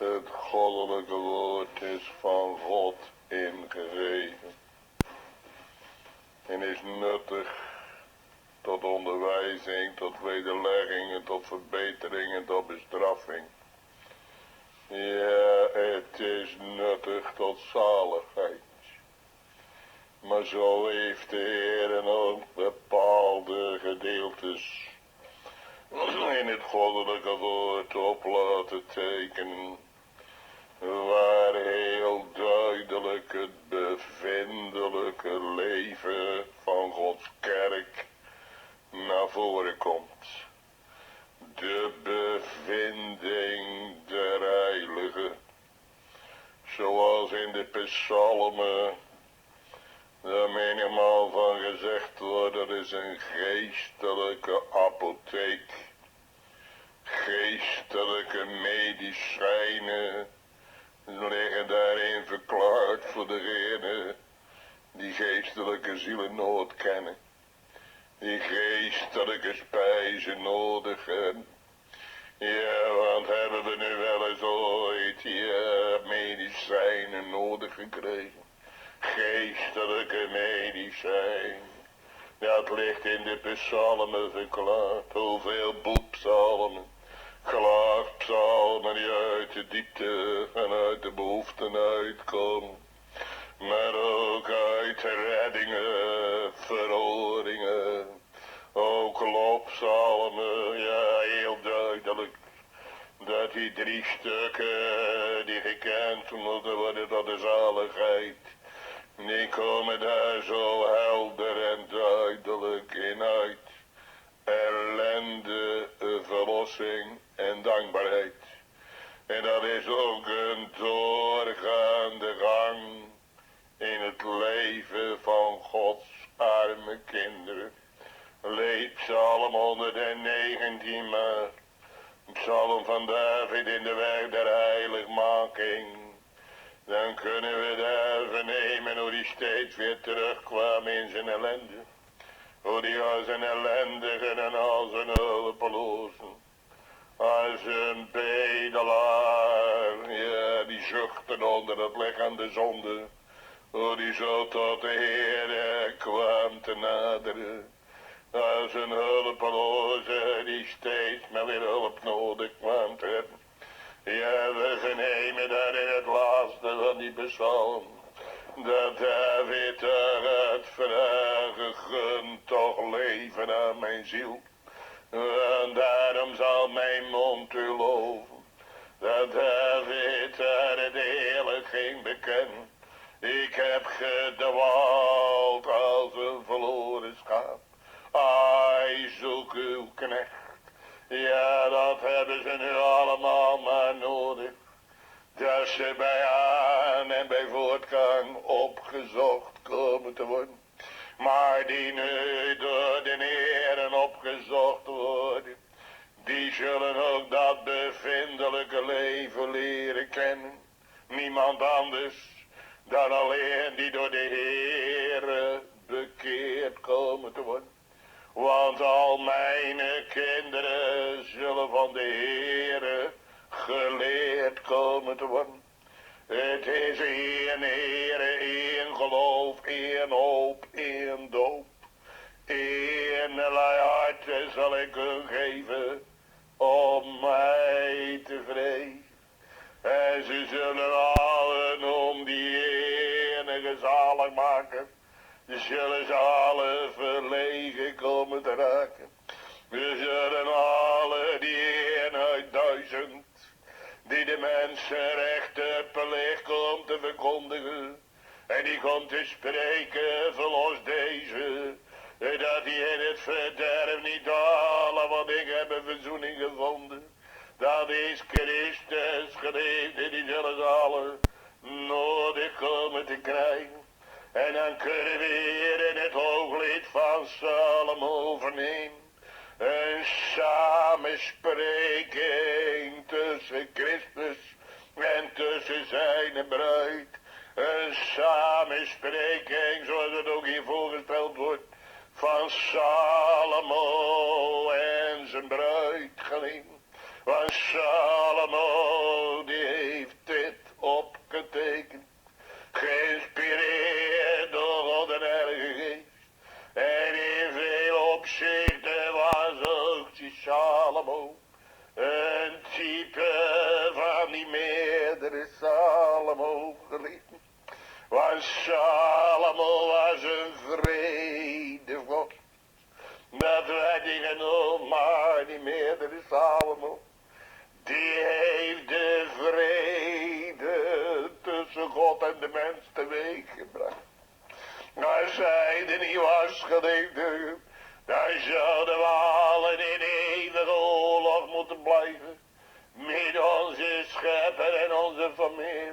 Het goddelijke woord is van God ingegeven en is nuttig tot onderwijzing, tot wederlegging en tot verbetering en tot bestraffing. Ja, het is nuttig tot zaligheid. Maar zo heeft de Heer ook bepaalde gedeeltes in het goddelijke woord op laten tekenen, waar heel duidelijk het bevindelijke leven van Gods kerk naar voren komt. De bevinding der heiligen, zoals in de psalmen daar menigmaal van gezegd wordt, dat is een geestelijke apotheek, geestelijke medicijnen liggen daarin verklaard voor degenen die geestelijke zielennood kennen, die geestelijke spijzen nodig hebben. Ja, want hebben we nu wel eens ooit medicijnen nodig gekregen? Geestelijke medicijn. Dat ligt in de psalmen verklaard. Hoeveel boetpsalmen, klaagpsalmen die uit de diepte en uit de behoeften uitkomen. Maar ook uit reddingen, verhoringen. Ook lofpsalmen, ja heel duidelijk. Dat die 3 stukken die gekend moeten worden tot de zaligheid. Die komen daar zo helder en duidelijk in uit. Ellende, verlossing en dankbaarheid. En dat is ook een doorgaande gang in het leven van Gods arme kinderen. Lees Psalm 119 maar. Psalm van David in de weg der heiligmaking. Dan kunnen we daar vernemen hoe die steeds weer terugkwam in zijn ellende. Hoe die als een ellendige en als een hulpeloze, als een bedelaar, ja, die zuchten onder het lichaam de zonde. Hoe die zo tot de Heer kwam te naderen. Als een hulpeloze die steeds maar weer hulp nodig kwam te hebben. Ja, we vernemen daar in het laatste van die psalm, dat David daar gaat vragen, gun toch leven aan mijn ziel. En daarom zal mijn mond u loven. Dat David daar het eerlijk ging bekennen. Ik heb gedwaald als een verloren schaap. Ai, zoek uw knecht. Ja, dat hebben ze nu allemaal maar nodig. Dat ze bij aan en bij voortgang opgezocht komen te worden. Maar die nu door de Heeren opgezocht worden, die zullen ook dat bevindelijke leven leren kennen. Niemand anders dan alleen die door de Heere bekeerd komen te worden. Want al mijn kinderen zullen van de Heere geleerd komen te worden. Het is één Heere, één geloof, één hoop, één doop. Éénerlei hart zal ik hun geven om mij te vrezen. En ze zullen allen om die enige zaligmaker, zullen ze alle verlegen komen te raken. We zullen alle die 1 uit 1000, die de mensen recht plicht komt te verkondigen, en die komt te spreken, verlos deze, dat die in het verderf niet dalen, want ik heb een verzoening gevonden. Dat is Christus, geliefde, die zullen ze alle nodig komen te krijgen. En dan kunnen we hier in het hooglied van Salomo overnemen. Een samenspreking tussen Christus en tussen zijn bruid. Een samenspreking zoals het ook hier voorgesteld wordt. Van Salomo en zijn bruid geliefd. Van Salomo die van die meerdere Salomo geliefd. Want Salomo was een vredevorst. Dat werd hij genoemd, maar die meerdere Salomo, die heeft de vrede tussen God en de mens teweeg gebracht. Als hij er niet was geliefde, dan zouden we allen in eeuwige oorlog moeten blijven. Met onze schepper en onze familie.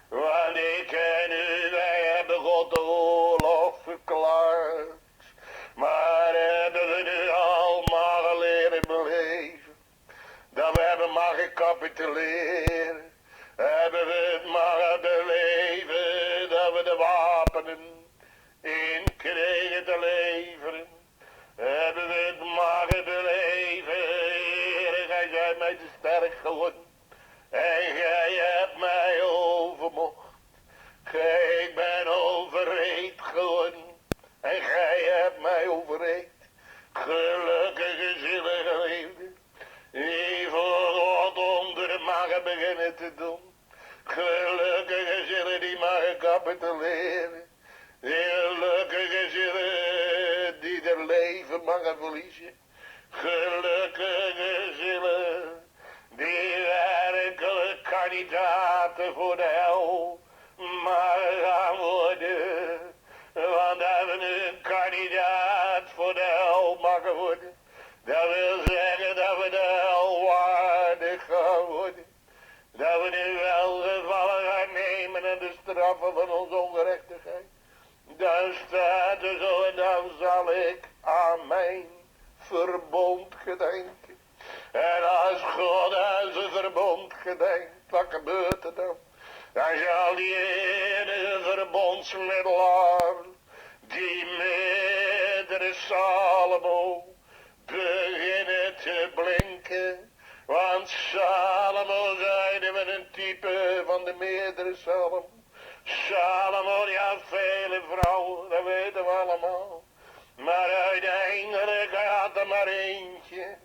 Want ik en u, wij hebben God de oorlog verklaard. Maar hebben we nu allemaal leren beleven. Dat we hebben maar gecapituleren. Hebben we het maar beleven dat we de wapenen in kregen te leveren. Hebben we het maar beleven, Heer, gij zijt mij te sterk geworden. En gij hebt mij overmocht. Ik ben overreed geworden. En gij hebt mij overreed. Gelukkige zielen geliefden, die voor God onder mag beginnen te doen. Gelukkige zielen die mag capituleren. Gelukkige zielen die er leven mag verliezen. Gelukkige zielen die werkelijk kandidaten voor de hel maar gaan worden. Want dat we nu een kandidaat voor de hel mogen worden. Dat wil zeggen dat we de hel waardig gaan worden. Dat we nu welgevallen gaan nemen aan de straffen van onze ongerechtigheid. Dan staat er zo en dan zal ik aan mijn verbond gedenken. En als God aan zijn verbond gedenkt, wat gebeurt er dan? Dan zal die enige verbondsmiddelaar, die meerdere Salomo, beginnen te blinken. Want Salomo zeiden we een type van de meerdere Salomo. Salomo die had vele vrouwen, dat weten we allemaal. Maar uiteindelijk had er maar eentje.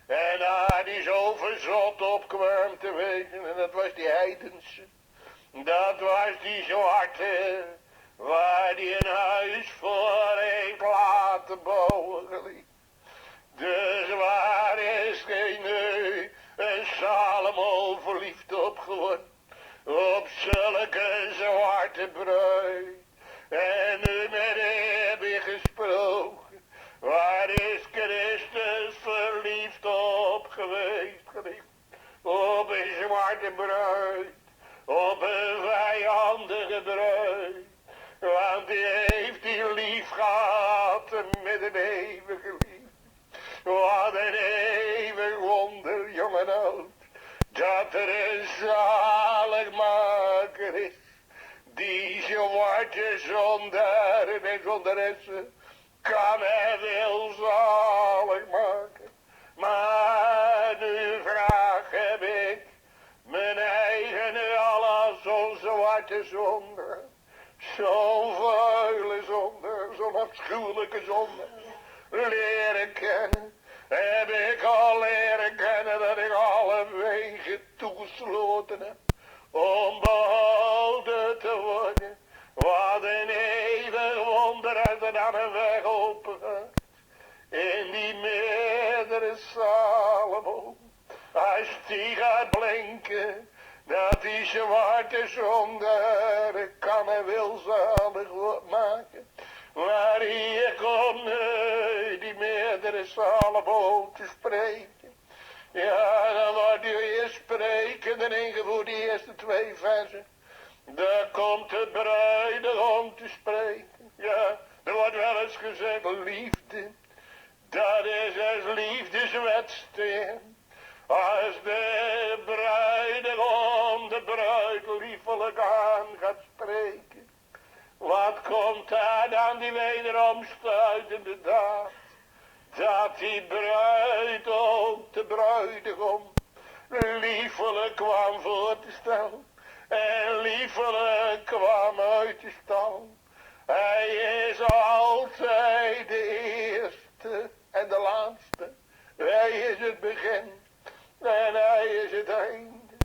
En daar die zo verzot op kwam te wezen, en dat was die heidense. Dat was die zwarte, waar die een huis voor heeft laten bouwen, geliefd. Dus waar is geen een Salomo verliefd op geworden? Op zulke zwarte bruid. En nu met hem heb je gesproken. Waar is Christus verliefd op geweest, geliefd? Op een zwarte bruid. Op een vijandige bruid. Want die heeft die lief gehad met een eeuwige liefde. Wat een eeuwig wonder, jong en oud. Dat er een zaligmaker is. Die zwarte zondaren en zondaressen kan en wil zalig maken. Maar nu vraag heb ik mijn eigen Allah, zo'n zwarte zonde. Zo'n vuile zonde, zo'n afschuwelijke zonde leren kennen. Heb ik al leren kennen dat ik alle wegen toegesloten heb om behouden te worden. Wat een eeuwig wonder als er dan een weg open gaat. In die meerdere Salomo, als die gaat blinken, dat die zwarte zonde kan en wil zalig maken. Maar hier komt nu die meerdere Salomo te spreken. Ja, dan wordt u eerst spreken en ingevoerd die eerste 2 versen. Daar komt de bruidegom te spreken. Ja, er wordt wel eens gezegd liefde. Dat is als liefdeswedstrijd. Als de bruidegom de bruid liefelijk aan gaat spreken. Wat komt daar dan die wederomstuitende daad? Dat die bruid ook de bruidegom liefelijk kwam voor te stellen. En liefelijk kwam uit te staan. Hij is altijd de eerste en de laatste. Hij is het begin en hij is het einde.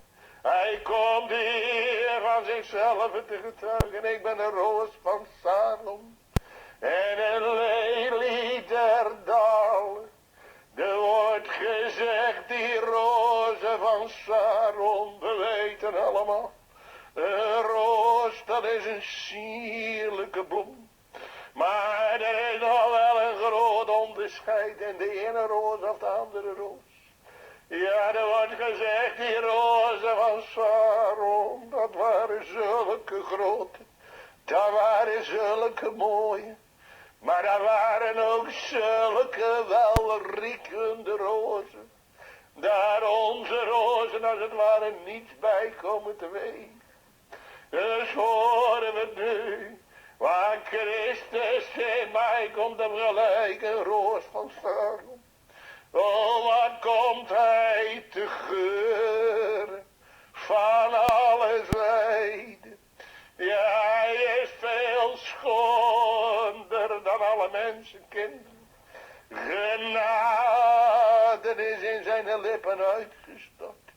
Hij komt hier van zichzelf te getuigen. Ik ben een roos van Saron en een lelie der dalen. Er wordt gezegd die rozen van Saron, we weten allemaal. Een roos, dat is een sierlijke bloem. Maar er is nog wel een groot onderscheid in de ene roos of de andere roos. Ja, er wordt gezegd, die rozen van Saron, dat waren zulke grote, dat waren zulke mooie. Maar dat waren ook zulke welriekende rozen. Daar onze rozen als het ware niets bij komen te wegen. Dus horen we het nu. Waar Christus in mij komt op gelijk een roos van Saron. Oh, wat komt hij te geuren van alle zijden. Ja, hij is veel schooner dan alle mensenkinderen. Genade is in zijn lippen uitgestort.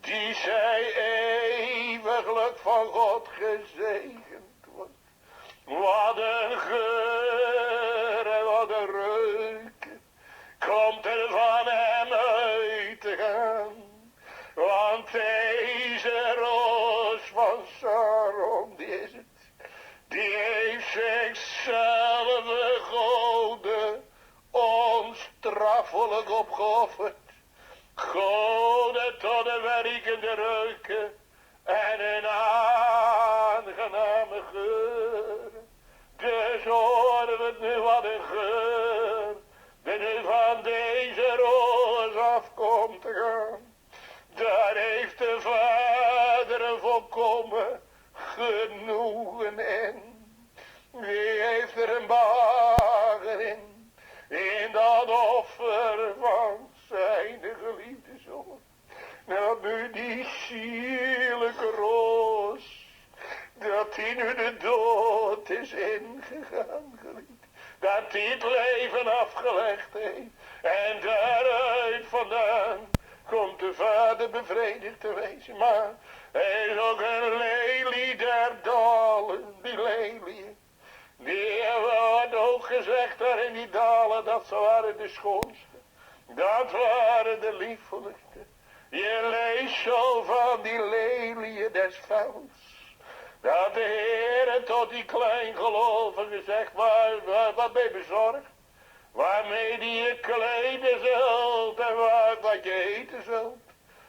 Die zij eeuwiglijk van God gezegend wordt. Wat een geur en wat een reuk komt er van hem uit te gaan. Want deze roos van Saron, die is het. Die heeft zichzelf goden onstraffelijk opgeofferd. Goden tot een werkende reuken en een aangename geur. Dus horen we het nu, wat een geur die nu van deze roos afkomt te gaan. Daar heeft de Vader een volkomen genoegen in. Wie heeft er een behagen in dat offer van zijn geliefde zoon. Nou, nu die sierlijke roos, dat die nu de dood is ingegaan, geliefde. Dat die het leven afgelegd heeft. En daaruit vandaan komt de Vader bevredigd te wezen. Maar hij is ook een lelie der dalen, die lelie. Die wordt ook gezegd daar in die dalen, dat ze waren de schoonste. Dat waren de liefelijkste. Je leest zo van die leliën des velds. Dat de Heer tot die kleingelovigen zegt, wat ben je bezorgd? Waarmee die je kleden zult en wat je eten zult.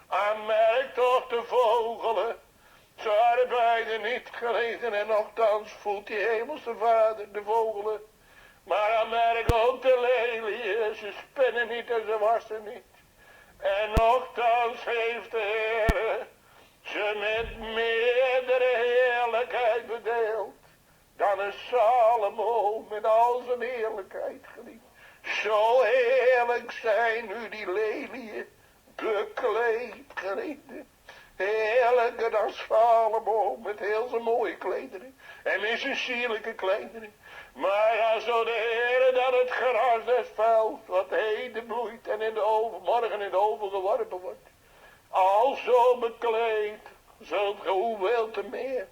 Aanmerk toch de vogelen. Ze arbeiden niet gelegen en nochtans voedt die hemelse Vader de vogelen. Maar aanmerk ook de leliën, ze spinnen niet en ze wassen niet. En nochtans heeft de Heer ze met meerdere heerlijkheid bedeeld. Dan een Salomo met al zijn heerlijkheid geliefd. Zo heerlijk zijn nu die leliën bekleed geliefde. Heerlijker dan Salomo met heel zijn mooie klederen. En met zijn sierlijke klederen. Maar ja, zo de Heer dat het gras des velds wat heden bloeit en in de oven, morgen in de oven geworpen wordt. Alzo bekleed, zult ge hoeveel te meer.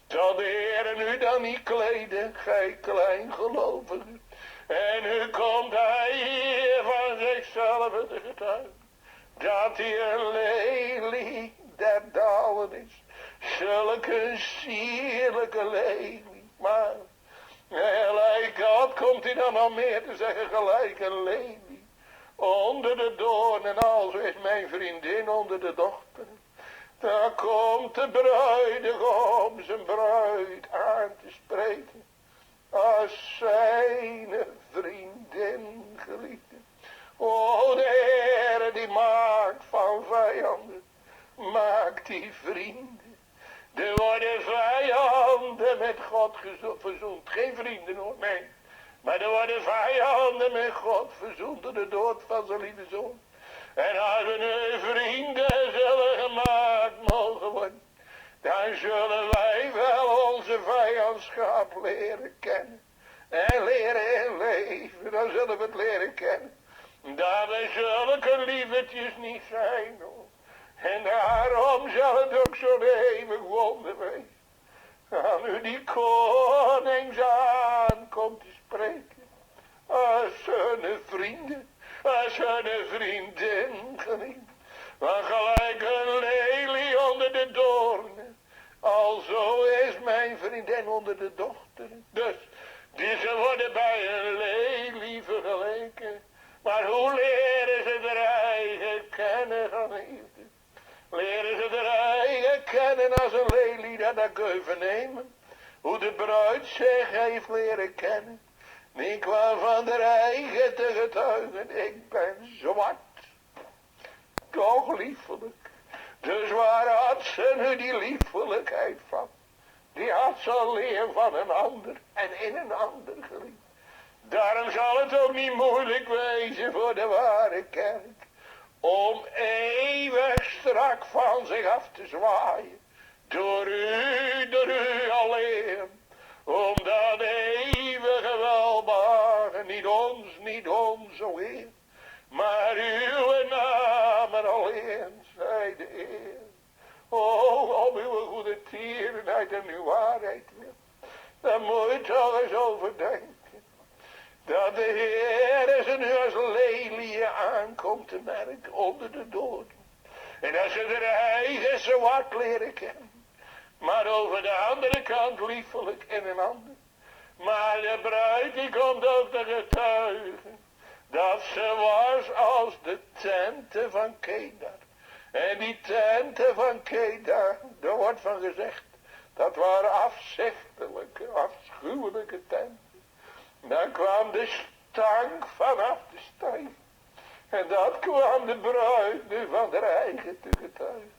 Zal de Heer nu dan niet kleden, gij kleingelovigen. En nu komt hij hier van zichzelf te getuigen. Dat hij een lelie der dalen is. Zulke sierlijke lelie. Maar gelijk wat komt hij dan nog meer te zeggen, gelijk een lelie. Onder de doornen, alzo is mijn vriendin onder de dochteren. Daar komt de bruidegom zijn bruid aan te spreken. Als zijn vriendin geliefde. O, de Heer die maakt van vijanden, maakt die vrienden. Er worden vijanden met God verzoend. Geen vrienden hoor, nee. Maar er worden vijanden met God verzoend door de dood van zijn lieve zoon. En als we nu vrienden zullen gemaakt mogen worden, dan zullen wij wel onze vijandschap leren kennen. En leren leven, dan zullen we het leren kennen. Dat we zulke lievertjes niet zijn, hoor. En daarom zal het ook zo'n eeuwig wonder wezen. Aan u die konings aankomt te spreken. Als zijn vrienden, als zijn vriendin geliefd. Maar gelijk een lelie onder de doornen. Alzo is mijn vriendin onder de dochteren. Dus die ze worden bij een lelie vergeleken. Maar hoe leren ze de eigen kennen van liefde? Leren ze de eigen kennen als een lelie dat kun je vernemen. Hoe de bruid zich heeft leren kennen. Die kwam van de eigen te getuigen. Ik ben zwart. Toch liefelijk. Dus waar had ze nu die liefelijkheid van? Die had ze al leren van een ander en in een ander geliefd. Daarom zal het ook niet moeilijk wezen voor de ware kerk. Om eeuwig strak van zich af te zwaaien. Door u alleen. Om dat eeuwige welbehagen. Niet ons, o Heer. Maar uw namen alleen zij de eer. Oh, om uw goede tierenheid en uw waarheid wil. Daar moet je toch eens over denken. Dat de Heer ze nu als lelie aankomt te merken onder de doden. En dat ze de eigen zwart leren kennen. Maar over de andere kant liefelijk in een ander. Maar de bruid die komt ook te getuigen. Dat ze was als de tenten van Kedar. En die tenten van Kedar, daar wordt van gezegd. Dat waren afzichtelijke, afschuwelijke tenten. Dan kwam de stank vanaf de stijf. En dat kwam de bruid nu van haar eigen te getuigen.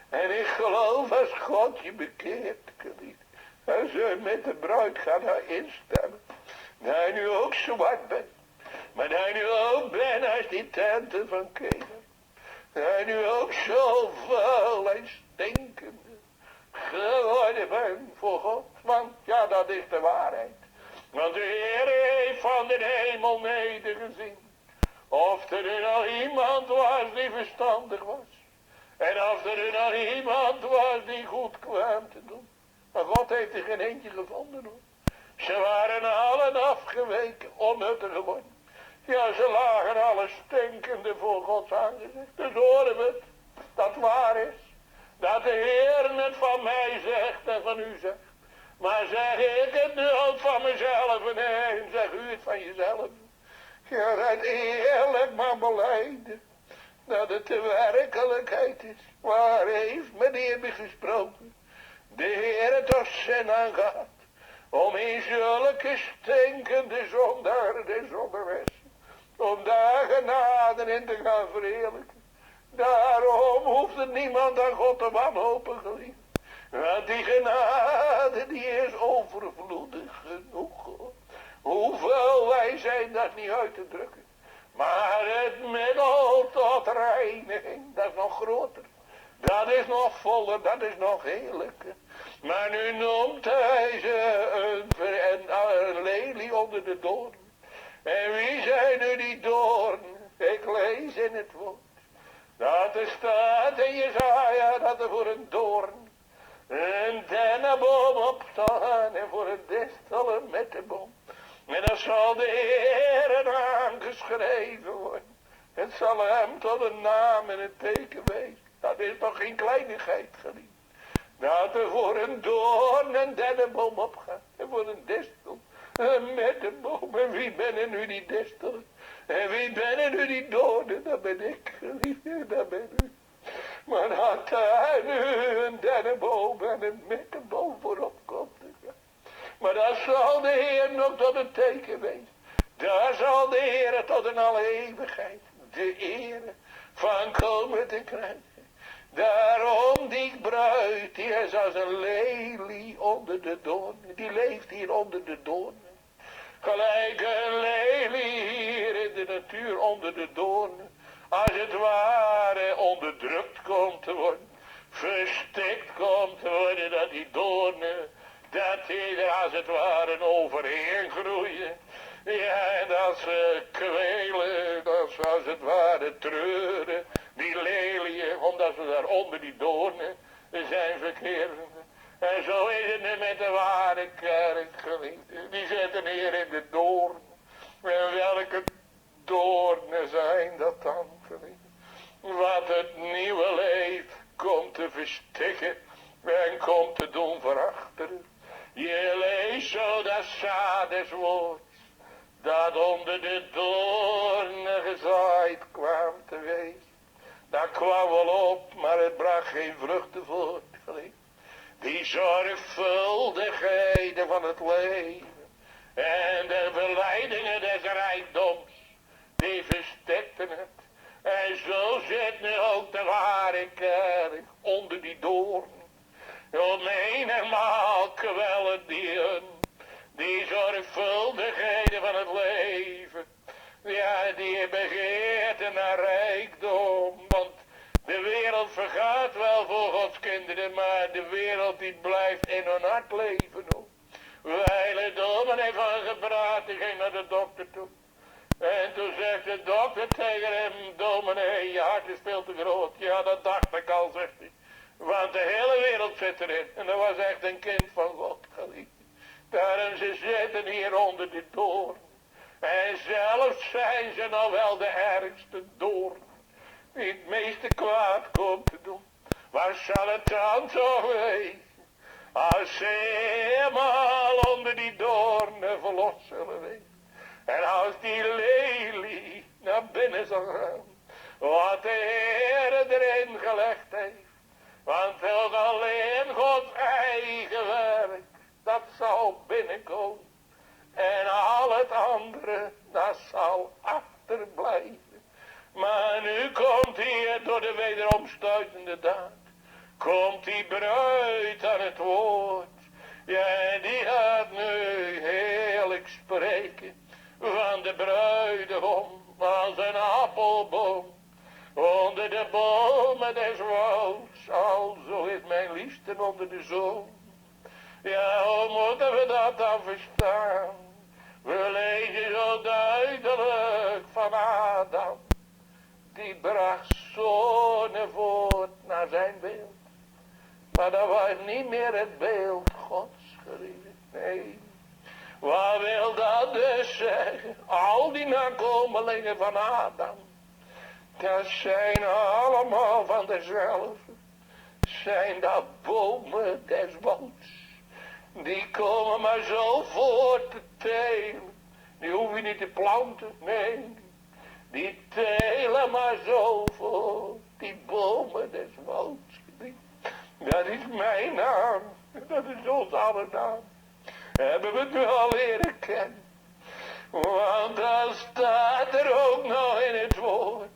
En ik geloof als God je bekeert, geliefd. Als je met de bruid gaat naar instemmen. Dat hij nu ook zwart bent. Maar dat hij nu ook bent als die tenten van Kedar. Dat hij nu ook zo vuil en stinkende geworden bent voor God. Want ja, dat is de waarheid. Want de Heer heeft van de hemel nedergezien. Of er nu nog iemand was die verstandig was. En of er nu nog iemand was die goed kwam te doen. Maar God heeft er geen eentje gevonden hoor. Ze waren allen afgeweken, onnuttig geworden. Ja, ze lagen alle stinkende voor Gods aangezicht. Dus horen we het, dat waar is. Dat de Heer het van mij zegt en van u zegt. Maar zeg ik het nu ook van mezelf? Nee, zeg u het van jezelf. Ja, dat eerlijk maar belijden. Dat het de werkelijkheid is. Waar heeft meneer me gesproken? De Heer het toch zin aan gehad. Om in zulke stinkende zondaren en zondaressen. Om daar genade in te gaan verheerlijken. Daarom hoeft er niemand aan God te wanhopen geliefd. Want die genade die is overvloedig genoeg. Hoeveel wij zijn dat niet uit te drukken. Maar het middel tot reiniging, dat is nog groter. Dat is nog voller, dat is nog heerlijker. Maar nu noemt hij ze een lelie onder de doornen. En wie zijn nu die doornen? Ik lees in het woord. Dat er staat in Jesaja dat er voor een doorn een dennenboom opstaan en voor een distel een mettenboom. En dan zal de Heer aangeschreven worden. Het zal hem tot een naam en een teken wezen. Dat is toch geen kleinigheid geliefd. Dat er voor een doorn een dennenboom opgaat. En voor een distel een mettenboom. En wie ben er nu die distel? En wie ben er nu die doornen? Dat ben ik geliefd. Dat ben u. Maar had hij nu een dennenboom en een mettenboom voorop komt. Maar dat zal de Heer nog tot een teken wezen. Daar zal de Heer tot in alle eeuwigheid de eer van komen te krijgen. Daarom die bruid, die is als een lelie onder de doornen. Die leeft hier onder de doornen. Gelijk een lelie hier in de natuur onder de doornen. Als het ware onderdrukt komt te worden. Verstikt komt te worden dat die doornen. Dat die er als het ware overheen groeien. Ja, en dat ze kwelen, dat ze als het ware treuren. Die Lelie, omdat ze daar onder die doornen zijn verkeerd. En zo is het nu met de ware kerk, geliefde. Die zitten hier in de doornen. En welke doornen zijn dat dan, geliefde? Wat het nieuwe leven komt te verstikken en komt te doen verachteren. Je leest zo dat zadeswoord dat onder de doornen gezaaid kwam te wezen. Dat kwam wel op, maar het bracht geen vruchten voort. Die zorgvuldigheden van het leven en de verleidingen des rijkdoms, die verstikten het. En zo zit nu ook de ware kerk onder die doornen. Menigmaal kwellen die zorgvuldigheden van het leven. Ja, die begeerte naar rijkdom. Want de wereld vergaat wel voor Gods kinderen, maar de wereld die blijft in hun hart leven. Wijle dominee van gepraat, die ging naar de dokter toe. En toen zegt de dokter tegen hem, dominee, je hart is veel te groot. Ja, dat dacht ik al, zegt hij. Want de hele wereld zit erin. En dat was echt een kind van God, geliefd. Daarom ze zitten hier onder de doorn. En zelfs zijn ze nog wel de ergste doorn. Die het meeste kwaad komt te doen. Waar zal het dan toch wezen? Als ze helemaal onder die doornen verlost zullen wezen. En als die Lelie naar binnen zal gaan. Wat de Heer erin gelegd heeft. Want ook alleen Gods eigen werk. Dat zal binnenkomen. En al het andere. Dat zal achterblijven. Maar nu komt hij door de wederomstuitende daad. Komt die bruid aan het woord. Ja, die gaat nu heerlijk spreken. Van de bruidegom als een appelboom. Onder de bomen des wouds. Alzo is mijn liefste onder de zonen. Ja, hoe moeten we dat dan verstaan? We lezen zo duidelijk van Adam. Die bracht zonen voort naar zijn beeld. Maar dat was niet meer het beeld Gods, geliefde. Nee. Wat wil dat dus zeggen? Al die nakomelingen van Adam. Dat zijn allemaal van dezelfde. Zijn dat bomen des wouds. Die komen maar zo voort te telen. Die hoef je niet te planten, nee. Die telen maar zo voort. Die bomen des wouds. Dat is mijn naam. Dat is ons alle naam. Hebben we het nu al leren kennen. Want dan staat er ook nog in het woord.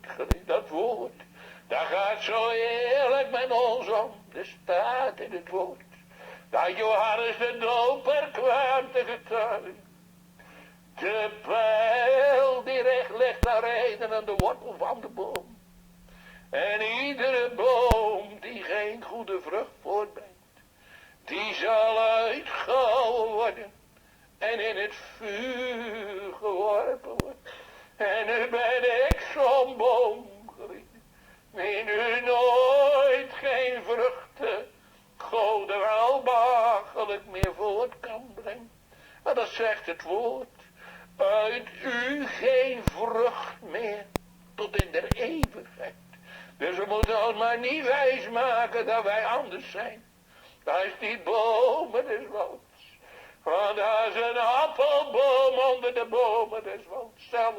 Dat woord. Dat gaat zo eerlijk met ons om. Er staat in het woord. Dat Johannes de Doper kwam te getuigen. De pijl die recht ligt daar rijden aan de wortel van de boom. En iedere boom die geen goede vrucht voortbrengt. Die zal uitgehouwen worden. En in het vuur geworpen worden. En nu ben ik zo'n boom. Die nu nooit geen vruchten. Goden wel behagelijk meer voort kan brengen. Maar dat zegt het woord. Uit u geen vrucht meer. Tot in de eeuwigheid. Dus we moeten ons maar niet wijs maken dat wij anders zijn. Dat is die bomen des wouds. Want dat is een appelboom onder de bomen des wouds zelfs.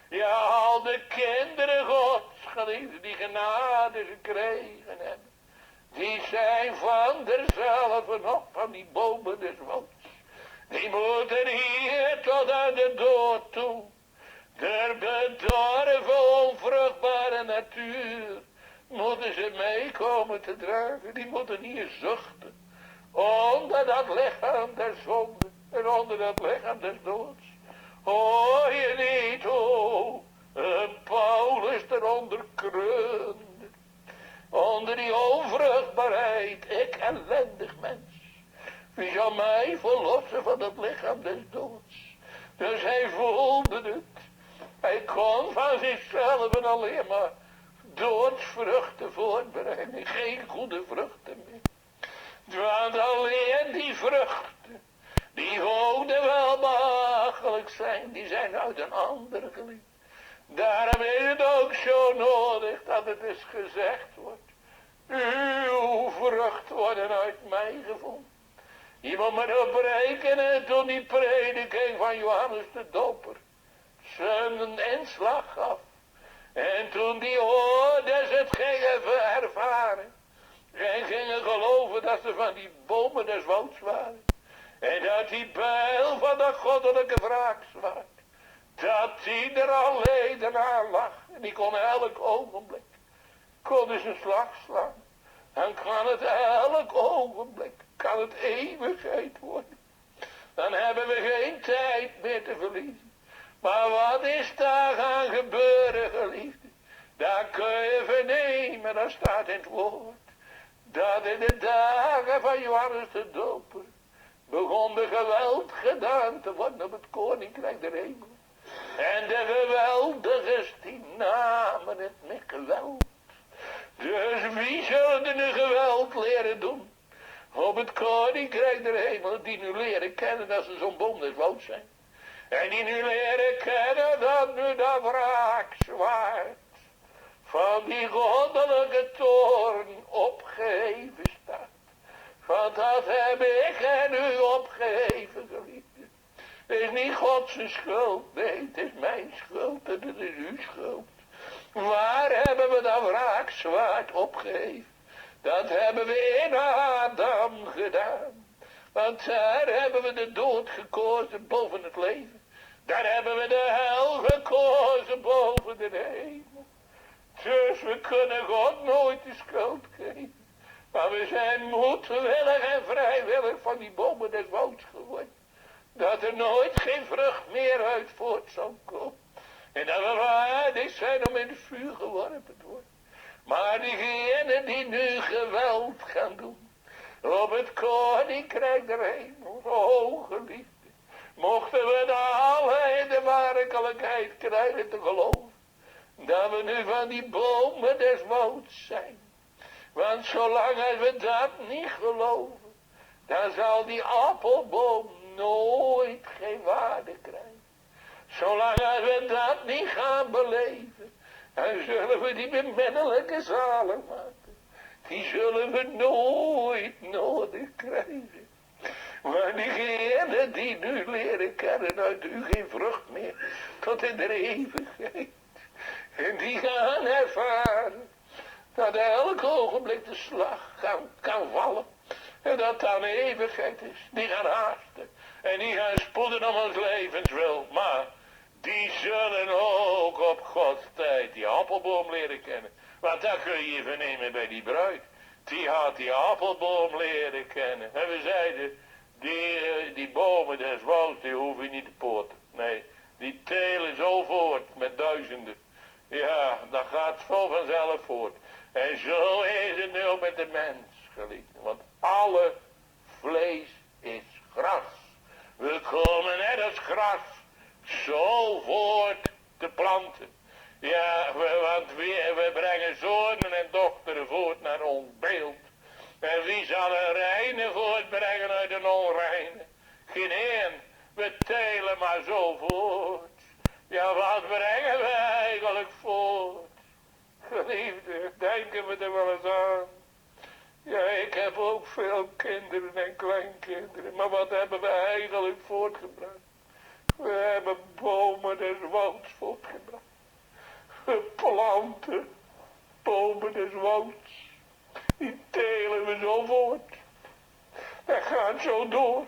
Ja, al de kinderen Gods, geliefden, die genade gekregen hebben. Die zijn van derzelfde nog van die bomen des wouds. Die moeten hier tot aan de dood toe. Der bedorven onvruchtbare natuur. Moeten ze meekomen te dragen. Die moeten hier zuchten. Onder dat lichaam der zonde. En onder dat lichaam des doods. Hoor je niet hoe een Paulus eronder kreunde. Onder die onvruchtbaarheid. Ik ellendig mens. Wie zal mij verlossen van het lichaam des doods? Dus hij voelde het. Hij kon van zichzelf alleen maar doodsvruchten voortbrengen, geen goede vruchten meer. Want alleen die vruchten, die goden wel behagelijk zijn, die zijn uit een ander geliefd. Daarom is het ook zo nodig dat het eens gezegd wordt. Uw vrucht worden uit mij gevonden. Je moet maar oprekenen toen die prediking van Johannes de Doper zijn inslag gaf. En toen die hoorders het gingen ervaren. En gingen geloven dat ze van die bomen des wouds waren. En dat die bijl van de goddelijke wraakzwaard, dat die er alleen aan lag. En die kon elk ogenblik, kon zijn slag slaan. Dan kan het elk ogenblik, kan het eeuwigheid worden. Dan hebben we geen tijd meer te verliezen. Maar wat is daar gaan gebeuren, geliefde? Daar kun je vernemen, dat staat in het woord. Dat in de dagen van Johannes de Doper begon de geweld gedaan te worden op het koninkrijk der hemel. En de geweldigers die namen het met geweld. Dus wie zullen er nu geweld leren doen? Op het koninkrijk der hemel, die nu leren kennen dat ze zo'n boom des wouds zijn. En die nu leren kennen dat nu dat wraakzwaard van die goddelijke toorn opgeheven staat. Want dat heb ik en u opgeheven, geliefde. Het is niet Gods schuld, nee, het is mijn schuld en het is uw schuld. Waar hebben we dat wraakzwaard opgeheven? Dat hebben we in Adam gedaan. Want daar hebben we de dood gekozen boven het leven. Daar hebben we de hel gekozen boven de hemel. Dus we kunnen God nooit de schuld geven. Maar we zijn moedwillig en vrijwillig van die bomen des wouds geworden. Dat er nooit geen vrucht meer uit voort zal komen. En dat we waardig zijn om in het vuur geworpen te worden. Maar diegenen die nu geweld gaan doen op het koninkrijk der hemel, o geliefde, mochten we de alle in de werkelijkheid krijgen te geloven. Dat we nu van die bomen des wouds zijn. Want zolang als we dat niet geloven, dan zal die appelboom nooit geen waarde krijgen. Zolang als we dat niet gaan beleven, dan zullen we die beminnelijke zalig maken. Die zullen we nooit nodig krijgen. Maar diegenen die nu leren kennen uit u geen vrucht meer tot in de eeuwigheid. En die gaan ervaren dat elk ogenblik de slag kan vallen. En dat dan eeuwigheid is. Die gaan haasten. En die gaan spoeden om ons levenswil. Maar die zullen ook op Gods tijd die appelboom leren kennen. Want dat kun je vernemen bij die bruid. Die had die appelboom leren kennen. En we zeiden, die bomen des wouds, die hoeven je niet te poorten. Nee, die telen zo voort met duizenden. Ja, dat gaat zo vanzelf voort. En zo is het nu ook met de mens, geliefd. Want alle vlees is gras. We komen net als gras zo voort te planten. Ja, want we brengen zonen en dochteren voort naar ons beeld. En wie zal een reine voortbrengen uit een onreine? Geen één. We telen maar zo voort. Ja, wat brengen we eigenlijk voort? Geliefde, denken we er wel eens aan. Ja, ik heb ook veel kinderen en kleinkinderen. Maar wat hebben we eigenlijk voortgebracht? We hebben bomen des wouds voortgebracht. We planten bomen des wouds. Die telen we zo voort. Dat gaat zo door.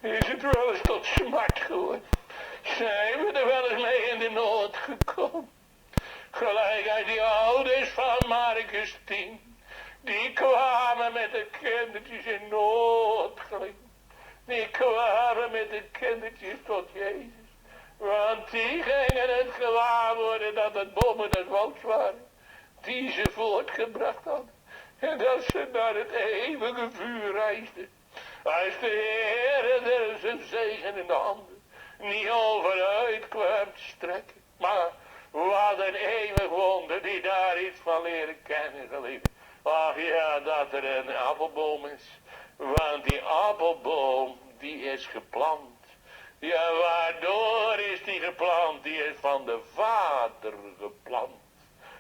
Is het wel eens tot smart geworden? Zijn we er wel eens mee in de nood gekomen? Gelijk als die ouders van Marcus 10. Die kwamen met de kindertjes in nood. Die kwamen met de kindertjes tot Jezus. Want die gingen het gewaar worden dat het bomen des wouds waren. Die ze voortgebracht hadden. En dat ze naar het eeuwige vuur reisden. Als de Heer er zijn zegen in de handen niet overuit kwam te strekken. Maar Wat een eeuwig wonder die daar iets van leren kennen, geliefde. Ach ja, dat er een appelboom is. Want die appelboom, die is geplant. Ja, waardoor is die geplant? Die is van de Vader geplant.